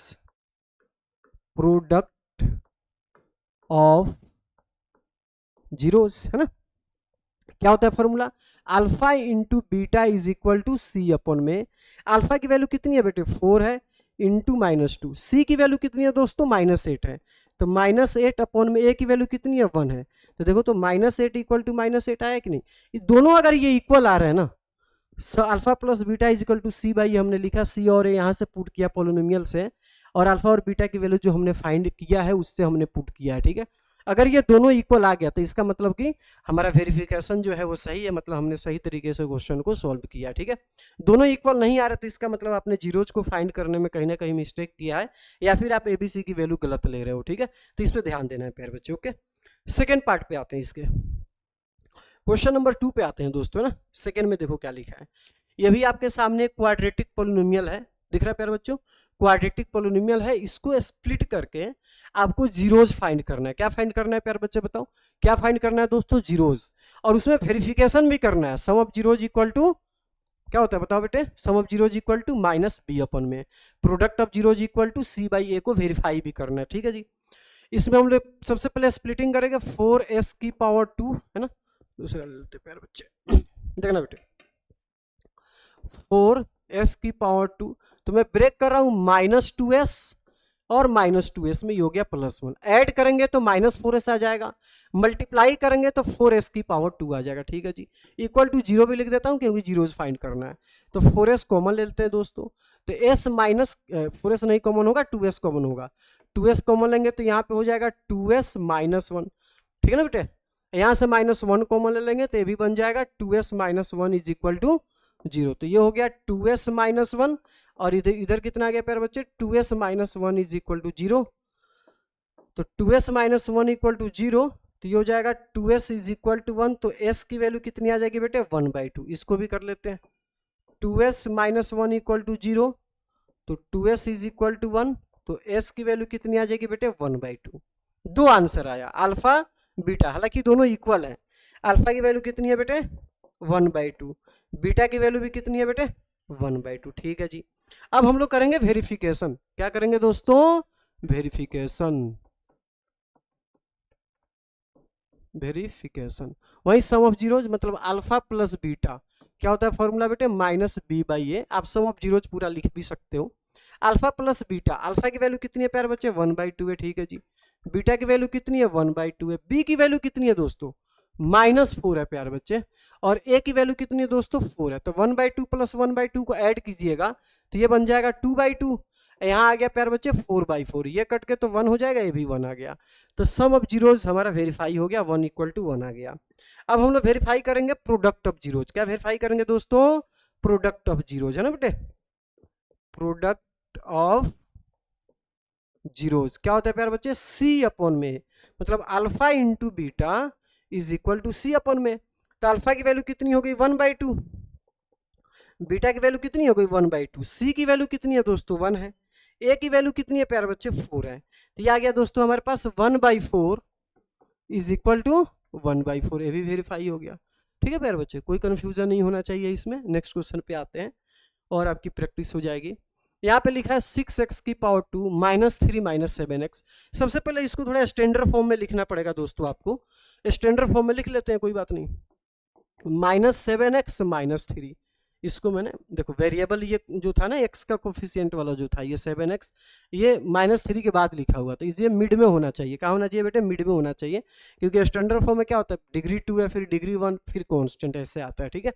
product of zeros, है ना, क्या होता है formula, alpha into beta is equal to c upon में, अल्फा की वैल्यू कितनी है बेटे, 4 है, इंटू -2, सी की वैल्यू कितनी है दोस्तों, -8 है, तो -8 अपॉन में ए की वैल्यू कितनी है, 1 है, तो देखो तो -8 इक्वल टू -8 आया कि नहीं, ये दोनों अगर ये इक्वल आ रहे हैं ना, alpha plus beta is equal to C by, हमने लिखा सी और ए यहाँ से पुट किया पोलिनोमियल से, और अल्फा और बीटा की वैल्यू जो हमने फाइंड किया है उससे हमने पुट किया है, ठीक है। अगर ये दोनों इक्वल आ गया तो इसका मतलब कि हमारा वेरिफिकेशन जो है वो सही है, मतलब हमने सही तरीके से क्वेश्चन को सॉल्व किया, ठीक है। दोनों इक्वल नहीं आ रहे तो इसका मतलब आपने जीरोज को फाइंड करने में कहीं ना कहीं मिस्टेक किया है, या फिर आप एबीसी की वैल्यू गलत ले रहे हो, ठीक है, तो इस पर ध्यान देना है प्यारे बच्चे, ओके। सेकेंड पार्ट पे आते हैं, इसके क्वेश्चन नंबर 2 पे आते हैं दोस्तों, ना सेकेंड में देखो क्या लिखा है, ये भी आपके सामने क्वाड्रेटिक पोलिनोमियल है, दिख रहा है प्यारे बच्चों, क्वाड्रेटिक पोलिनोमियल है, इसको स्प्लिट करके आपको जीरोज फाइंड करना है। क्या फाइंड करना है प्यारे बच्चे बताओ, क्या फाइंड करना है दोस्तों, जीरोज, और उसमें वेरिफिकेशन भी करना है। Sum of zeros equal to क्या होता है बताओ बेटे, sum of zeros equal to minus B अपन में, product of zeros equal to C by A को वेरीफाई भी करना है, ठीक है जी। इसमें हम लोग सबसे पहले स्प्लिटिंग करेंगे 4s की पावर 2, है ना, दूसरा लेते प्यारे बच्चे, देखना बेटे 4s की पावर 2, तो मैं ब्रेक कर रहा हूं -2s और -2s में ये हो गया +1, ऐड करेंगे तो -4s आ जाएगा, मल्टीप्लाई करेंगे तो 4s की पावर 2 आ जाएगा, ठीक है जी। इक्वल टू 0 भी लिख देता हूं क्योंकि जीरोज फाइंड करना है, तो 4s कॉमन ले लेते हैं दोस्तों, तो s माइनस 4s नहीं कॉमन होगा, 2s कॉमन होगा, 2s कॉमन लेंगे तो यहाँ पे हो जाएगा 2s -1, ठीक है ना बेटे, यहाँ से -1 कॉमन ले लेंगे तो ये भी बन जाएगा 2s -1 इज इक्वल टू 0, तो ये हो गया 2s -1, और इधर इधर कितना आ गया प्यारे बच्चे, 2s -1 इज इक्वल टू 0, तो 2s -1 इक्वल टू 0, तो ये हो जाएगा 2s इज इक्वल टू 1, तो s की वैल्यू कितनी आ जाएगी बेटे, 1/2, इसको भी कर लेते हैं, 2s -1 इक्वल टू 0, तो 2s इज इक्वल टू 1, तो s की वैल्यू कितनी आ जाएगी बेटे, 1/2। दो आंसर आया, अल्फा बीटा, हालांकि दोनों इक्वल है, अल्फा की वैल्यू कितनी है बेटे 1/2, बीटा की वैल्यू भी कितनी है बेटे 1/2, ठीक है जी। अब हम लोग करेंगे वेरिफिकेशन, क्या करेंगे दोस्तों, वेरिफिकेशन, वेरिफिकेशन, वही सम ऑफ जीरोज मतलब अल्फा प्लस बीटा, क्या होता है फॉर्मूला बेटे -b/a, आप सम ऑफ जीरोज पूरा लिख भी सकते हो, अल्फा प्लस बीटा, अल्फा की वैल्यू कितनी है प्यारे बच्चे 1/2 है, ठीक है जी, बीटा की वैल्यू कितनी है 1/2 है, बी की वैल्यू कितनी है दोस्तों -4 है प्यारे बच्चे, और ए की वैल्यू कितनी है दोस्तों 4 है, तो 1/2 प्लस 1/2 को ऐड कीजिएगा तो ये बन जाएगा 2/2, यहाँ आ गया प्यारे बच्चे 4/4, ये कट के तो 1 हो जाएगा, ये भी 1 आ गया, तो सम ऑफ जीरोज हमारा वेरीफाई हो गया, 1 = 1 आ गया। अब हम लोग वेरीफाई करेंगे प्रोडक्ट ऑफ जीरोज, क्या वेरीफाई करेंगे दोस्तों, प्रोडक्ट ऑफ जीरोज, है ना बेटे, प्रोडक्ट ऑफ जीरोज क्या होता है प्यारे बच्चे, सी अपॉन में, मतलब alpha into beta is equal to C upon में, तो अल्फा की वैल्यू कितनी हो गई 1/2, बीटा की वैल्यू कितनी हो गई 1/2, सी की वैल्यू कितनी है दोस्तों 1 है, ए की वैल्यू कितनी है प्यारे बच्चे 4 है, तो ये आ गया दोस्तों हमारे पास 1/4 इज इक्वल टू 1/4, ये भी वेरीफाई हो गया, ठीक है प्यारे बच्चे, कोई कंफ्यूजन नहीं होना चाहिए इसमें। नेक्स्ट क्वेश्चन पे आते हैं और आपकी प्रैक्टिस हो जाएगी। यहाँ पे लिखा है 6x की पावर 2 -3 -7x, सबसे पहले इसको थोड़ा स्टैंडर्ड फॉर्म में लिखना पड़ेगा दोस्तों, आपको स्टैंडर्ड फॉर्म में लिख लेते हैं, कोई बात नहीं, -7x -3, इसको मैंने देखो वेरिएबल ये जो था ना x का कोफिशिएंट वाला जो था ये 7x, ये -3 के बाद लिखा हुआ, तो ये मिड में होना चाहिए, कहाँ होना चाहिए बेटे मिड में होना चाहिए, क्योंकि स्टैंडर्ड फॉर्म में क्या होता है डिग्री 2 है, फिर डिग्री 1, फिर कांस्टेंट ऐसे आता है, ठीक है।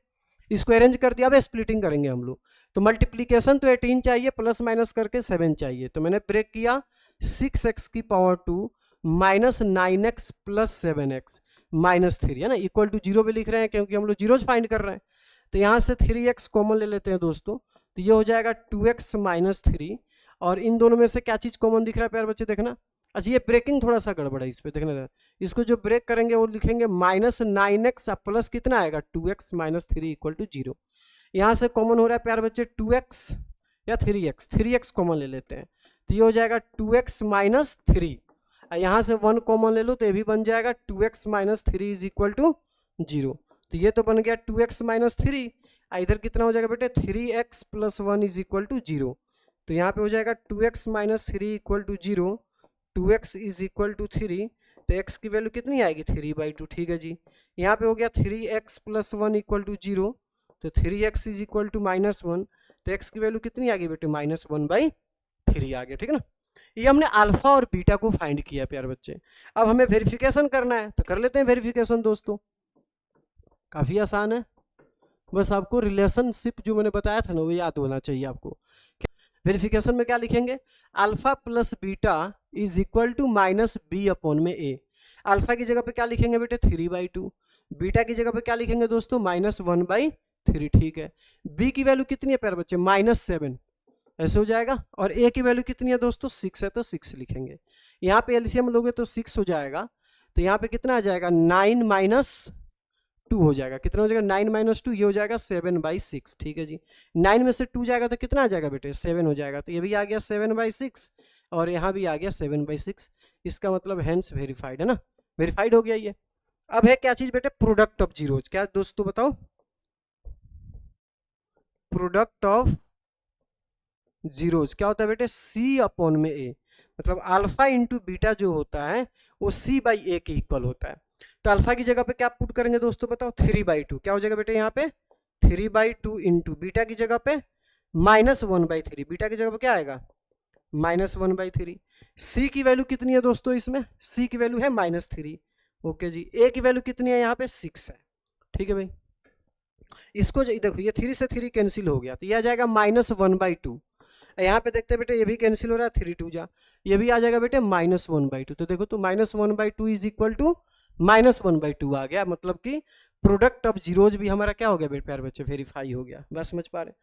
इसको अरेंज कर दिया। अब स्प्लिटिंग करेंगे हम लोग, तो मल्टीप्लीकेशन तो 18 चाहिए, प्लस माइनस करके 7 चाहिए, तो मैंने ब्रेक किया 6x की power 2 minus 9x plus 7x minus 3, है ना, इक्वल टू 0 भी लिख रहे हैं क्योंकि हम लोग जीरोज फाइंड कर रहे हैं। तो यहाँ से 3x कॉमन ले लेते हैं दोस्तों, तो ये हो जाएगा 2x माइनस 3, और इन दोनों में से क्या चीज़ कॉमन दिख रहा है प्यारे बच्चे, देखना। अच्छा, ये ब्रेकिंग थोड़ा सा गड़बड़ है, इस पर देखना, इसको जो ब्रेक करेंगे वो लिखेंगे माइनस 9x प्लस कितना आएगा 2x माइनस 3 इक्वल टू 0। यहाँ से कॉमन हो रहा है प्यारे बच्चे 2x या 3x कॉमन ले लेते हैं, तो ये हो जाएगा 2x माइनस 3, यहाँ से 1 कॉमन ले लो तो ये भी बन जाएगा 2x minus 3 is equal to 0। तो ये तो बन गया 2x माइनस 3, इधर कितना हो जाएगा बेटे 3x plus 1 is equal to 0। तो यहाँ पे हो जाएगा 2x minus 3 equal to 0, 2x is equal to 3, तो x की वैल्यू कितनी आएगी 3/2, ठीक है जी। यहाँ पे हो गया 3x प्लस 1 इक्वल टू 0, तो 3x is equal to minus 1, तो x की वैल्यू कितनी आ गई बेटे -1/3 आ गया, ठीक है ना। ये हमने अल्फा और बीटा को फाइंड किया प्यारे बच्चे। अब हमें वेरिफिकेशन करना है, तो कर लेते हैं वेरिफिकेशन दोस्तों, काफ़ी आसान है, बस आपको रिलेशनशिप जो मैंने बताया था ना वो याद होना चाहिए आपको। वेरिफिकेशन में क्या लिखेंगे, alpha plus beta is equal to minus B upon में ए। अल्फा की जगह पे क्या लिखेंगे बेटे 3/2, बीटा की जगह पे क्या लिखेंगे दोस्तों -1/3, ठीक है। बी की वैल्यू कितनी है प्यारे बच्चे -7, ऐसे हो जाएगा, और ए की वैल्यू कितनी है दोस्तों 6 है, तो 6 लिखेंगे। यहाँ पे एलसीएम लोगे तो 6 हो जाएगा, तो यहाँ पे कितना आ जाएगा 9 - 2 हो जाएगा, कितना हो जाएगा 9 - 2, ये हो जाएगा 7/6, ठीक है जी। 9 में से 2 जाएगा तो कितना आ जाएगा बेटे 7 हो जाएगा, तो ये भी आ गया 7/6, और यहाँ भी आ गया 7/6, इसका मतलब हैंस वेरीफाइड, है ना, वेरीफाइड हो गया ये। अब है क्या चीज बेटे प्रोडक्ट ऑफ जीरोज, क्या दोस्तों बताओ, प्रोडक्ट ऑफ जीरोज क्या होता है बेटे C अपॉन में A, मतलब अल्फा इंटू बीटा जो होता है वो C/A के इक्वल होता है। तो अल्फा की जगह पे क्या पुट करेंगे दोस्तों बताओ 3/2, क्या हो जाएगा बेटे यहाँ पे 3/2 इंटू बीटा की जगह पे -1/3, बीटा की जगह पे क्या आएगा -1/3। C की वैल्यू कितनी है दोस्तों, इसमें C की वैल्यू है -3, ओके जी। A की वैल्यू कितनी है यहाँ पे 6 है, ठीक है भाई। इसको देखो ये 3 से 3 कैंसिल हो गया, तो यह आ जाएगा -1/2। यहाँ पे देखते हैं बेटे ये भी कैंसिल हो रहा है, 3 2 जा, ये भी आ जाएगा बेटे -1/2। तो देखो तो -1/2 इज इक्वल टू -1/2 आ गया, मतलब कि प्रोडक्ट ऑफ जीरोज भी हमारा क्या हो गया बेटे प्यारे बच्चे वेरीफाई हो गया। बस समझ पा रहे।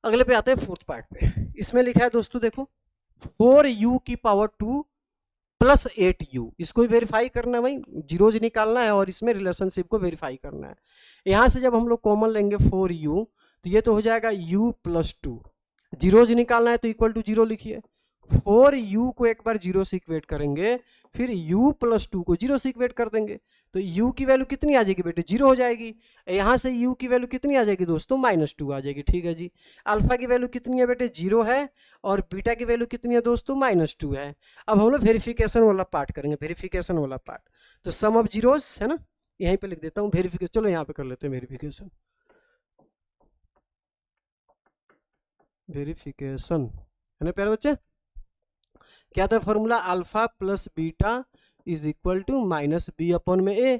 अगले पे आते हैं फोर्थ पार्ट पे, इसमें लिखा है दोस्तों देखो 4u की पावर 2 प्लस 8u, इसको वेरीफाई करना है भाई, जीरोज निकालना है और इसमें रिलेशनशिप को वेरीफाई करना है। यहाँ से जब हम लोग कॉमन लेंगे 4u, तो ये तो हो जाएगा u + 2, जीरोज निकालना है तो इक्वल टू 0 लिखिए। 4u को एक बार 0 से इक्वेट करेंगे, फिर u + 2 को 0 से इक्वेट कर देंगे, तो u की वैल्यू कितनी आ जाएगी बेटे 0 हो जाएगी। यहाँ से u की वैल्यू कितनी आ जाएगी दोस्तों -2 आ जाएगी, ठीक है जी। अल्फा की वैल्यू कितनी है बेटे 0 है, और बीटा की वैल्यू कितनी है दोस्तों -2 है। अब हम लोग वेरिफिकेशन वाला पार्ट करेंगे, वेरिफिकेशन वाला पार्ट, तो सम ऑफ जीरोज है ना, यहीं पे लिख देता हूँ वेरिफिकेशन, चलो यहाँ पे कर लेते हैं वेरिफिकेशन। वेरिफिकेशन है ना प्यारे बच्चे, क्या था formula alpha plus beta is equal to -b upon में a।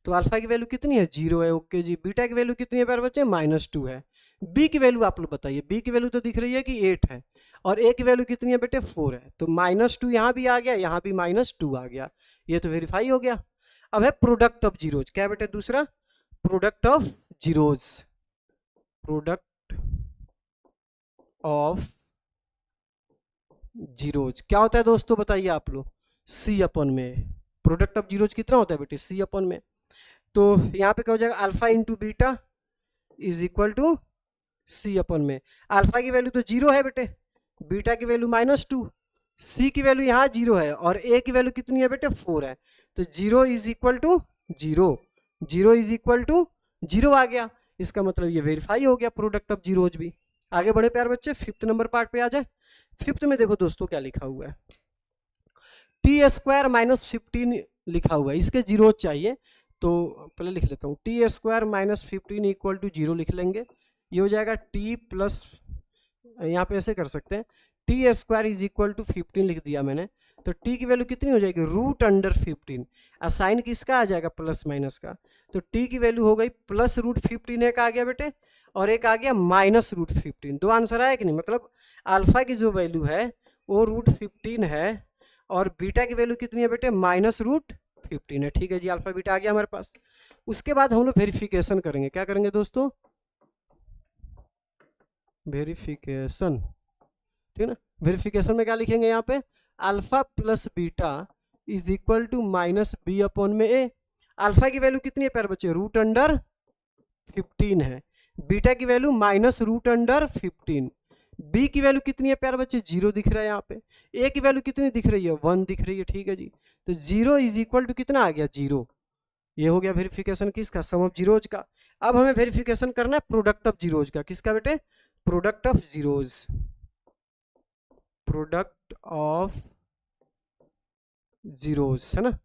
तो अल्फा की वैल्यू कितनी है 0 है, ओके जी। बीटा की वैल्यू कितनी है प्यारे बच्चे -2 है। b की वैल्यू आप लोग बताइए, b की वैल्यू तो दिख रही है कि 8 है, और a की वैल्यू कितनी है बेटे 4 है, तो -2 यहाँ भी आ गया, यहाँ भी -2 आ गया, ये तो वेरीफाई हो गया। अब है प्रोडक्ट ऑफ जीरोज, क्या बेटे दूसरा product of zeros, product of zeros क्या होता है दोस्तों बताइए आप लोग, C अपॉन में। प्रोडक्ट ऑफ जीरोज कितना होता है बेटे C अपॉन में, तो यहाँ पे क्या हो जाएगा alpha into beta is equal to C upon में। अल्फा की वैल्यू तो 0 है बेटे, बीटा की वैल्यू -2, C की वैल्यू यहाँ 0 है, और A की वैल्यू कितनी है बेटे 4 है, तो 0 is equal to 0, 0 is equal to 0 आ गया। इसका मतलब ये वेरीफाई हो गया प्रोडक्ट ऑफ जीरोज भी। आगे बढ़े प्यार बच्चे, 5th नंबर पार्ट पे आ जाए। 5th में देखो दोस्तों क्या लिखा हुआ है, t² - 15 लिखा हुआ है, इसके जीरो चाहिए, तो पहले लिख लेता हूँ t² - 15 इक्वल टू 0 लिख लेंगे, ये हो जाएगा t प्लस, यहाँ पे ऐसे कर सकते हैं t² इज इक्वल टू 15 लिख दिया मैंने, तो टी की वैल्यू कितनी हो जाएगी, रूट अंडर 15। साइन किसका आ जाएगा, प्लस माइनस का। तो टी की वैल्यू हो गई प्लस रूट 15, एक आ गया बेटे, और एक आ गया माइनस रूट 15। दो आंसर आया कि नहीं, मतलब अल्फा की जो वैल्यू है वो रूट 15 है और बीटा की वैल्यू कितनी है बेटे, माइनस रूट 15 है। ठीक है जी, अल्फा बीटा आ गया हमारे पास। उसके बाद हम लोग वेरिफिकेशन करेंगे, क्या करेंगे दोस्तों, वेरिफिकेशन, ठीक है ना। वेरिफिकेशन में क्या लिखेंगे यहाँ पे, alpha plus beta is equal to minus B upon में ए। अल्फा की वैल्यू कितनी है प्यारे बच्चे, रूट अंडर 15 है, बीटा की value minus root under 15, B की वैल्यू कितनी है प्यारे बच्चे, 0 दिख रहा है यहाँ पे, ए की वैल्यू कितनी दिख रही है, 1 दिख रही है। ठीक है जी, तो 0 इज इक्वल टू कितना आ गया, 0। ये हो गया वेरिफिकेशन किसका, सम ऑफ जीरोज का। अब हमें वेरिफिकेशन करना है प्रोडक्ट ऑफ जीरोज का, किसका बेटे, product of zeros, product of zeros, है ना।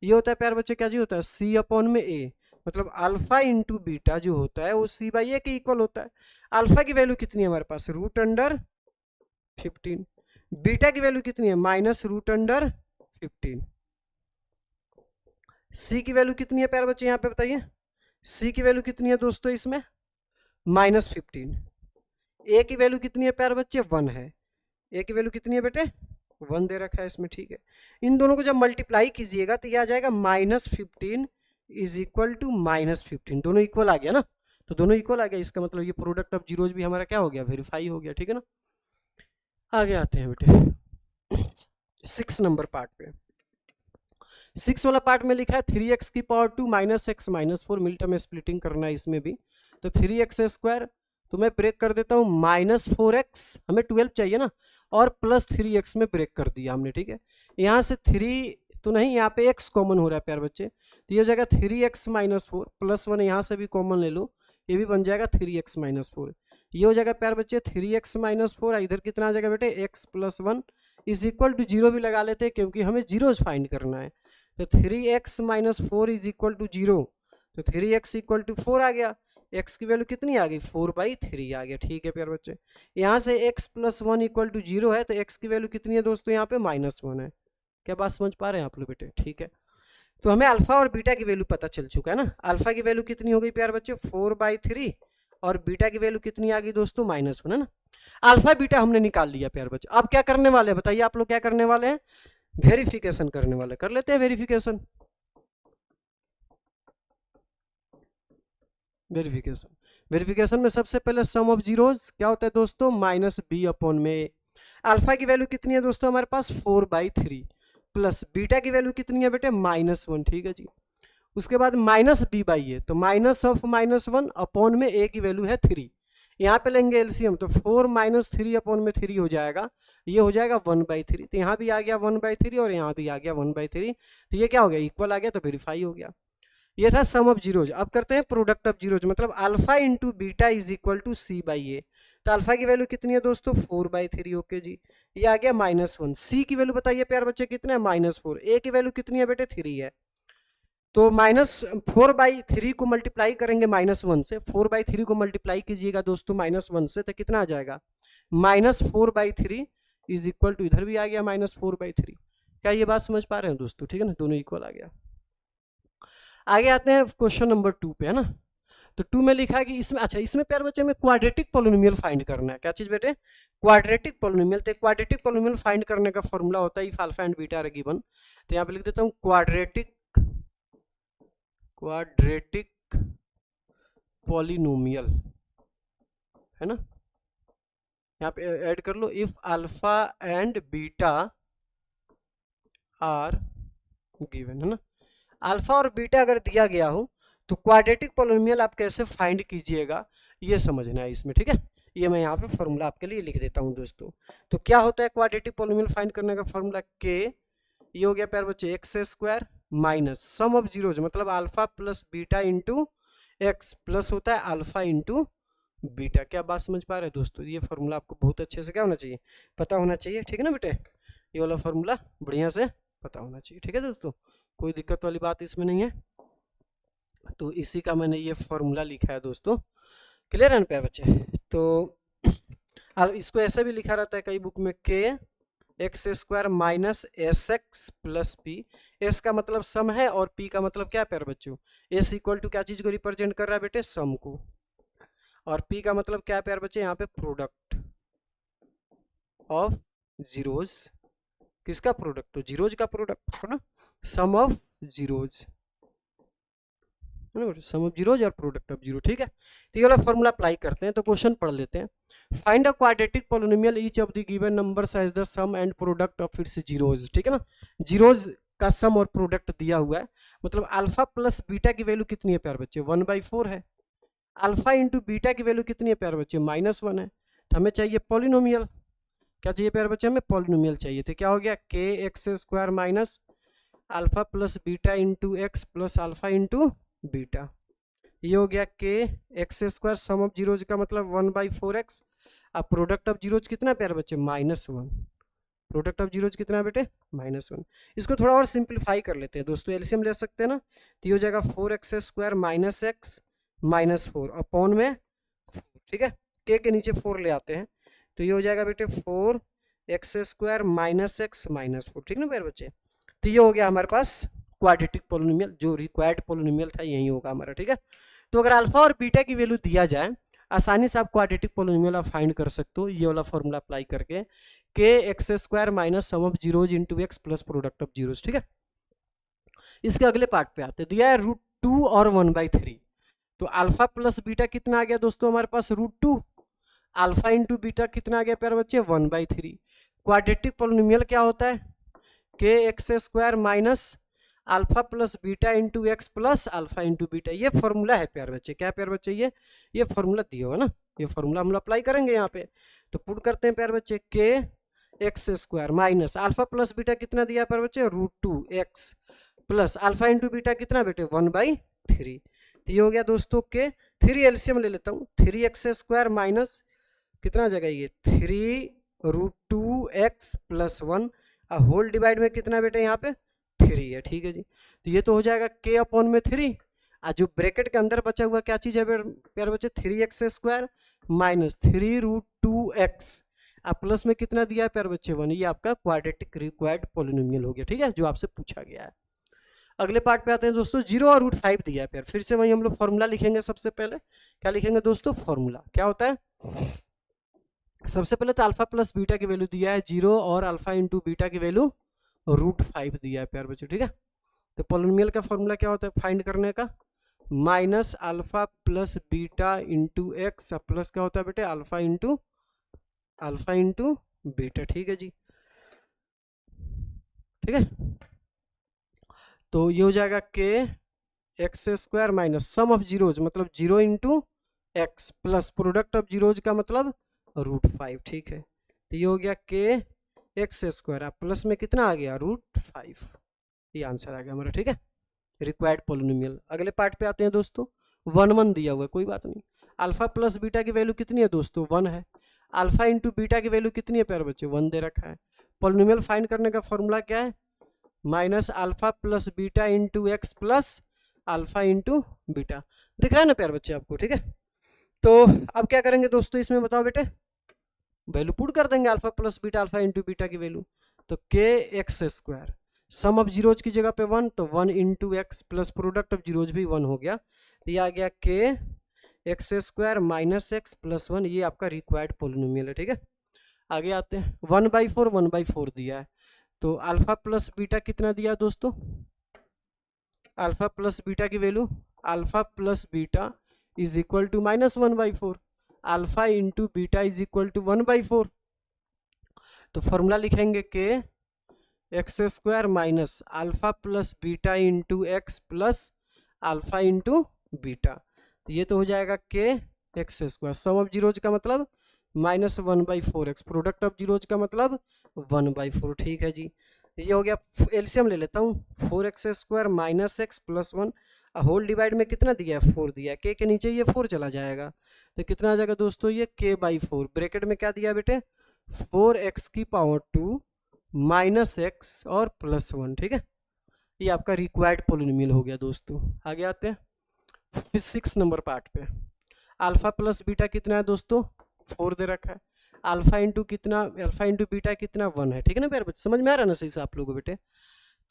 ये होता है प्यारे बच्चे क्या जी, होता है सी अपॉन में ए, मतलब अल्फा इंटू बीटा जो होता है वो सी बाई ए के इक्वल होता है। अल्फा की वैल्यू कितनी है हमारे पास, रूट अंडर 15, बीटा की वैल्यू कितनी है, माइनस रूट अंडर 15, सी की वैल्यू कितनी है प्यारे बच्चे यहाँ पे बताइए, सी की वैल्यू कितनी है दोस्तों इसमें, माइनस 15, ए की वैल्यू कितनी है प्यारे बच्चे, 1 है, ए की वैल्यू कितनी है बेटे, 1 दे रखा है इसमें। ठीक है, इन दोनों को जब मल्टीप्लाई कीजिएगा तो ये आ जाएगा minus 15 is equal to minus 15, दोनों इक्वल आ गया ना, तो दोनों इक्वल आ गया, इसका मतलब ये प्रोडक्ट ऑफ जीरोज भी हमारा क्या हो गया, वेरीफाई हो गया। ठीक है ना, आगे आते हैं बेटे 6 नंबर पार्ट पे। 6 वाला पार्ट में लिखा है 3x की पावर 2 माइनस एक्स माइनस 4, मिल टर्म स्प्लिटिंग करना है इसमें भी। तो 3x स्क्वायर तो मैं ब्रेक कर देता हूँ माइनस 4x, हमें 12 चाहिए ना, और प्लस 3x में ब्रेक कर दिया हमने। ठीक है, यहाँ से 3 तो नहीं, यहाँ पे x कॉमन हो रहा है प्यार बच्चे, तो ये हो जाएगा 3x माइनस 4 प्लस 1, यहाँ से भी कॉमन ले लो, ये भी बन जाएगा 3x माइनस 4। ये हो जाएगा प्यार बच्चे 3x माइनस 4, इधर कितना आ जाएगा बेटे, x plus 1 is equal to 0 भी लगा लेते हैं क्योंकि हमें जीरोज फाइंड करना है। तो 3x minus 4 is equal to 0, तो 3x इक्वल टू 4 आ गया, x की वैल्यू कितनी आ गई, 4/3 आ गया। ठीक है प्यार बच्चे, यहाँ से x प्लस 1 इक्वल टू 0 है, तो x की वैल्यू कितनी है दोस्तों, यहाँ पे -1 है। क्या बात समझ पा रहे हैं आप लोग बेटे। ठीक है, तो हमें अल्फा और बीटा की वैल्यू पता चल चुका है ना। अल्फा की वैल्यू कितनी हो गई प्यार बच्चे, 4/3, और बीटा की वैल्यू कितनी आ गई दोस्तों, -1, है ना। अल्फा बीटा हमने निकाल लिया प्यार बच्चे, अब क्या करने वाले हैं बताइए आप लोग, क्या करने वाले हैं, वेरिफिकेशन करने वाले, कर लेते हैं वेरिफिकेशन। वेरिफिकेशन में सबसे पहले सम ऑफ जीरोज क्या होता है दोस्तों, माइनस बी अपॉन में। अल्फा की वैल्यू कितनी है दोस्तों हमारे पास, 4/3, प्लस बीटा की वैल्यू कितनी है बेटे, -1। ठीक है जी, उसके बाद माइनस बी बाई ए, तो माइनस ऑफ -1 अपॉन में ए की वैल्यू है 3, यहाँ पे लेंगे एलसीएम, तो 4 - 3 अपॉन में 3 हो जाएगा, ये हो जाएगा 1/3, तो यहाँ भी आ गया 1/3 और यहाँ भी आ गया 1/3, तो ये क्या हो गया, इक्वल आ गया, तो वेरीफाई हो गया। ये था सम ऑफ जीरोज। अब करते हैं प्रोडक्ट ऑफ जीरोज, मतलब alpha into beta is equal to C by A. तो अल्फा की वैल्यू कितनी है दोस्तों, 4/3। ओके जी, ये आ गया -1। सी की वैल्यू बताइए प्यार बच्चे कितना है, -4। ए की वैल्यू कितनी है बेटे, 3 है, तो -4/3 को मल्टीप्लाई करेंगे -1 से, 4/3 को मल्टीप्लाई कीजिएगा दोस्तों -1 से, तो कितना आ जाएगा, -4/3 इज इक्वल टू, इधर भी आ गया -4/3। क्या ये बात समझ पा रहे हैं दोस्तों, ठीक है ना, दोनों इक्वल आ गया। आगे आते हैं क्वेश्चन नंबर 2 पे, है ना। तो 2 में लिखा है कि इसमें, अच्छा इसमें प्यार बच्चे में क्वाड्रेटिक पॉलिनोमियल फाइंड करना है। क्या चीज बेटे, क्वाड्रेटिक पॉलिनोमियल। तो क्वाड्रेटिक पॉलिनोमियल फाइंड करने का फॉर्मूला होता है if alpha and beta are given. तो यहाँ पे लिख देता हूँ क्वाड्रेटिक पॉलिनोमियल, है ना, यहाँ पे ऐड कर लो, if alpha and beta are given, है ना। अल्फा और बीटा अगर दिया गया हो तो क्वाड्रेटिक पॉलिनोमियल आप कैसे फाइंड कीजिएगा, ये समझना है इसमें। ठीक है, ये मैं यहाँ पे फॉर्मूला आपके लिए लिख देता हूँ दोस्तों। तो क्या होता है क्वाड्रेटिक पॉलिनोमियल फाइंड करने का फॉर्मूला, के, ये हो गया प्यार बच्चे x² minus sum of zeros, मतलब alpha plus beta into x, plus होता है अल्फा इंटू बीटा। क्या बात समझ पा रहे हैं दोस्तों, ये फॉर्मूला आपको बहुत अच्छे से क्या होना चाहिए, पता होना चाहिए। ठीक है ना बेटे, ये वाला फॉर्मूला बढ़िया से पता होना चाहिए। ठीक है दोस्तों, कोई दिक्कत वाली बात इसमें नहीं है। तो इसी का मैंने ये फॉर्मूला लिखा है दोस्तों, क्लियर है ना प्यार बच्चे। तो इसको ऐसे भी लिखा रहता है कई बुक में, के X square minus S x plus P. S का मतलब सम है और पी का मतलब क्या प्यारे बच्चों, एस इक्वल टू क्या चीज को रिप्रेजेंट कर रहा है बेटे, सम को, और पी का मतलब क्या प्यारे बच्चे यहाँ पे प्रोडक्ट ऑफ जीरोज। किसका प्रोडक्ट, तो जीरोज का प्रोडक्ट है ना, sum of zeros, sum of zeros और प्रोडक्ट ऑफ जीरो। ठीक है, तो ये वाला फॉर्मूला अप्लाई करते हैं, तो क्वेश्चन पढ़ लेते हैं। Find a quadratic polynomial each of the given numbers as the sum and product of its zeros. ठीक है ना, जीरोज का सम और प्रोडक्ट दिया हुआ है, मतलब अल्फा प्लस बीटा की वैल्यू कितनी है प्यार बच्चे, 1/4 है। अल्फा इंटू बीटा की वैल्यू कितनी है प्यार बच्चे, -1 है। तो हमें चाहिए पॉलिनोमियल, क्या चाहिए प्यार बच्चे, हमें पॉलिनोमियल चाहिए। तो क्या हो गया, K X square minus alpha plus beta into x plus alpha into beta. ये हो गया K X square sum of zeros का मतलब 1/4x। अब प्रोडक्ट ऑफ जीरोज कितना प्यारे बच्चे, -1। प्रोडक्ट ऑफ जीरोज कितना बेटे, -1। इसको थोड़ा और सिंप्लीफाई कर लेते हैं दोस्तों, एलसीएम ले सकते हैं ना, तो ये हो जाएगा 4x square minus x minus 4 upon में 4। ठीक है, के नीचे 4 ले आते हैं, तो ये हो जाएगा बेटे 4x square minus x minus 4। ठीक है ना प्यारे बच्चे, तो ये हो गया हमारे पास क्वाड्रेटिक पोलिनोमियल, जो रिक्वायर्ड पोलिनोमियल था यही होगा हमारा। ठीक है, तो अगर अल्फा और बीटा की वैल्यू दिया जाए, आसानी से आप क्वाड्रेटिक पोलिनोमियल आप फाइंड कर सकते हो ये वाला फॉर्मूला अप्लाई करके, के X square minus sum of zeros into x plus product of zeros. ठीक है, इसके अगले पार्ट पे आते हैं, दिया है √2 और 1/3। तो अल्फा प्लस बीटा कितना आ गया दोस्तों हमारे पास, √2। अल्फा इंटू बीटा कितना आ गया प्यारे बच्चे, 1/3। क्वाड्रेटिक पोलिनोमियल क्या होता है, के X square minus alpha plus beta into x plus alpha into beta. ये फॉर्मूला है प्यारे बच्चे, क्या प्यारे बच्चे, ये फॉर्मूला दिया हुआ ना, ये फॉर्मूला हम अप्लाई करेंगे यहाँ पे। तो पुट करते हैं प्यारे बच्चे, के X square minus alpha plus beta कितना दिया प्यारे बच्चे, √2x plus alpha into beta कितना बेटे, 1/3। तो ये हो गया दोस्तों के 3 एलसीएम ले लेता हूँ, 3x स्क्वायर माइनस कितना आ जाएगा ये 3√2x प्लस 1 होल डिवाइड में कितना बेटे यहाँ पे 3 है। ठीक है जी, तो ये तो हो जाएगा k अपॉन में 3, और जो ब्रैकेट के अंदर बचा हुआ क्या चीज है प्यारे बच्चे, 3x square minus 3√2x plus में कितना दिया है प्यारे बच्चे 1। ये आपका क्वाड्रेटिक रिक्वायर्ड पोलिनोमियल हो गया। ठीक है, जो आपसे पूछा गया है। अगले पार्ट पे आते हैं दोस्तों, 0 और √5 दिया है प्यार, फिर से वही हम लोग फॉर्मूला लिखेंगे। सबसे पहले क्या लिखेंगे दोस्तों, फॉर्मूला क्या होता है, सबसे पहले तो अल्फा प्लस बीटा की वैल्यू दिया है 0 और अल्फा इंटू बीटा की वैल्यू √5 दिया है प्यार बच्चों। ठीक है, तो पोलिनोमियल का फॉर्मूला क्या होता है फाइंड करने का, minus alpha plus beta into x plus क्या होता है बेटे, अल्फा इंटू बीटा। ठीक है जी, ठीक है, तो ये हो जाएगा K X square minus sum of zeros मतलब 0 into x plus product of zeros का मतलब √5। ठीक है, तो ये हो गया के एक्स स्क्वायर प्लस में कितना आ गया, √5। ये आंसर आ गया हमारा। ठीक है, रिक्वायर्ड पोलिनोमियल। अगले पार्ट पे आते हैं दोस्तों, 1 दिया हुआ है, कोई बात नहीं। अल्फा प्लस बीटा की वैल्यू कितनी है दोस्तों, 1 है। अल्फा इंटू बीटा की वैल्यू कितनी है प्यारे बच्चे, 1 दे रखा है। पोलिनोमियल फाइंड करने का फॉर्मूला क्या है, minus alpha plus beta into x plus alpha into beta. दिख रहा है ना प्यारे बच्चे आपको। ठीक है, तो अब क्या करेंगे दोस्तों, इसमें बताओ बेटे, वैल्यू पुट कर देंगे alpha plus beta alpha into beta की वैल्यू। तो K X square sum of zeros की जगह पे 1, तो 1 into x plus product of zeros भी 1 हो गया। तो ये आ गया K X square minus X plus 1। ये आपका रिक्वायर्ड पोलिनोमियल है। ठीक है, आगे आते हैं, 1/4 दिया है, तो अल्फा प्लस बीटा कितना दिया दोस्तों, अल्फा प्लस बीटा की value, alpha plus beta is equal to -1/4, alpha into beta is equal to 1/4। तो फॉर्मूला लिखेंगे K X square minus alpha plus beta into x plus alpha into beta. तो ये तो हो जाएगा K X square sum of zeros का मतलब -1/4x, product of zeros का मतलब 1/4। ठीक है जी, ये हो गया। एलसीएम ले लेता हूँ, 4x square minus X plus 1 whole divide में कितना दिया है 4 दिया है, के नीचे ये 4 चला जाएगा, तो कितना आ जाएगा दोस्तों, ये k/4 ब्रैकेट में क्या दिया बेटे 4x की पावर 2 माइनस एक्स और प्लस 1। ठीक है, ये आपका रिक्वायर्ड पोलिनोमियल हो गया दोस्तों। आगे आते हैं 6 नंबर पार्ट पे, अल्फा प्लस बीटा कितना है दोस्तों 4 दे रखा है। अल्फा इंटू कितना, अल्फा इंटू बीटा कितना 1 है, ठीक है ना प्यारे बच्चे, समझ में आ रहा है ना सही से आप लोगों को बेटे।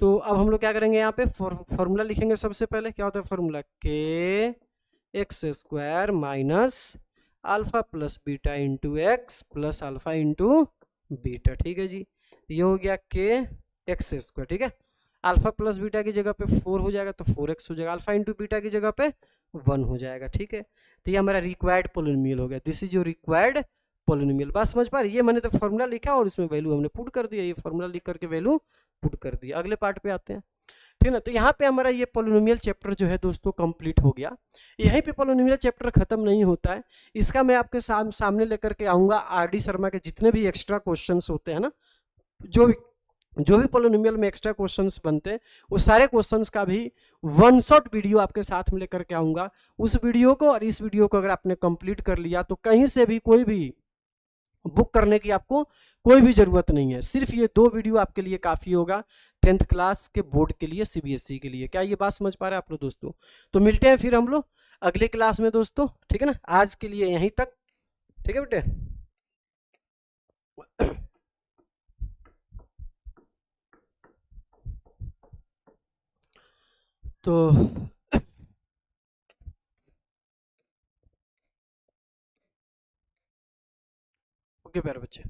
तो अब हम लोग क्या करेंगे, यहाँ पे फॉर्मूला लिखेंगे। सबसे पहले क्या होता है फॉर्मूला, के X square minus alpha plus beta into x plus alpha into beta, ठीक है जी। ये हो गया के एक्स स्क्वायर, ठीक है। अल्फा प्लस बीटा की जगह पे 4 हो जाएगा तो 4x हो जाएगा, अल्फा इंटू बीटा की जगह पे 1 हो जाएगा, ठीक है। तो ये हमारा रिक्वायर्ड पोलिनोमियल हो गया, this is your required polynomial. बात समझ पा रही है, ये मैंने तो फॉर्मूला लिखा और इसमें वैल्यू हमने पुट कर दिया, ये फॉर्मूला लिख करके वैल्यू पुट कर दिया। अगले पार्ट पे आते हैं, ठीक ना। तो यहाँ पे हमारा ये पोलिनोमियल चैप्टर जो है दोस्तों कंप्लीट हो गया। यहीं पे पोलिनोमियल चैप्टर खत्म नहीं होता है, इसका मैं आपके सामने लेकर के आऊँगा आर.डी. शर्मा के जितने भी एक्स्ट्रा क्वेश्चंस होते हैं ना, जो भी पोलिनोमियल में एक्स्ट्रा क्वेश्चंस बनते हैं, वो सारे क्वेश्चंस का भी वन शॉट वीडियो आपके साथ में लेकर के आऊँगा। उस वीडियो को और इस वीडियो को अगर आपने कंप्लीट कर लिया तो कहीं से भी कोई भी बुक करने की आपको कोई भी ज़रूरत नहीं है, सिर्फ ये 2 वीडियो आपके लिए काफ़ी होगा 10th क्लास के बोर्ड के लिए, सीबीएसई के लिए। क्या ये बात समझ पा रहे हैं आप लोग दोस्तों? तो मिलते हैं फिर हम लोग अगले क्लास में दोस्तों, ठीक है ना। आज के लिए यहीं तक, ठीक है बेटे। तो ओके प्यारे बच्चे।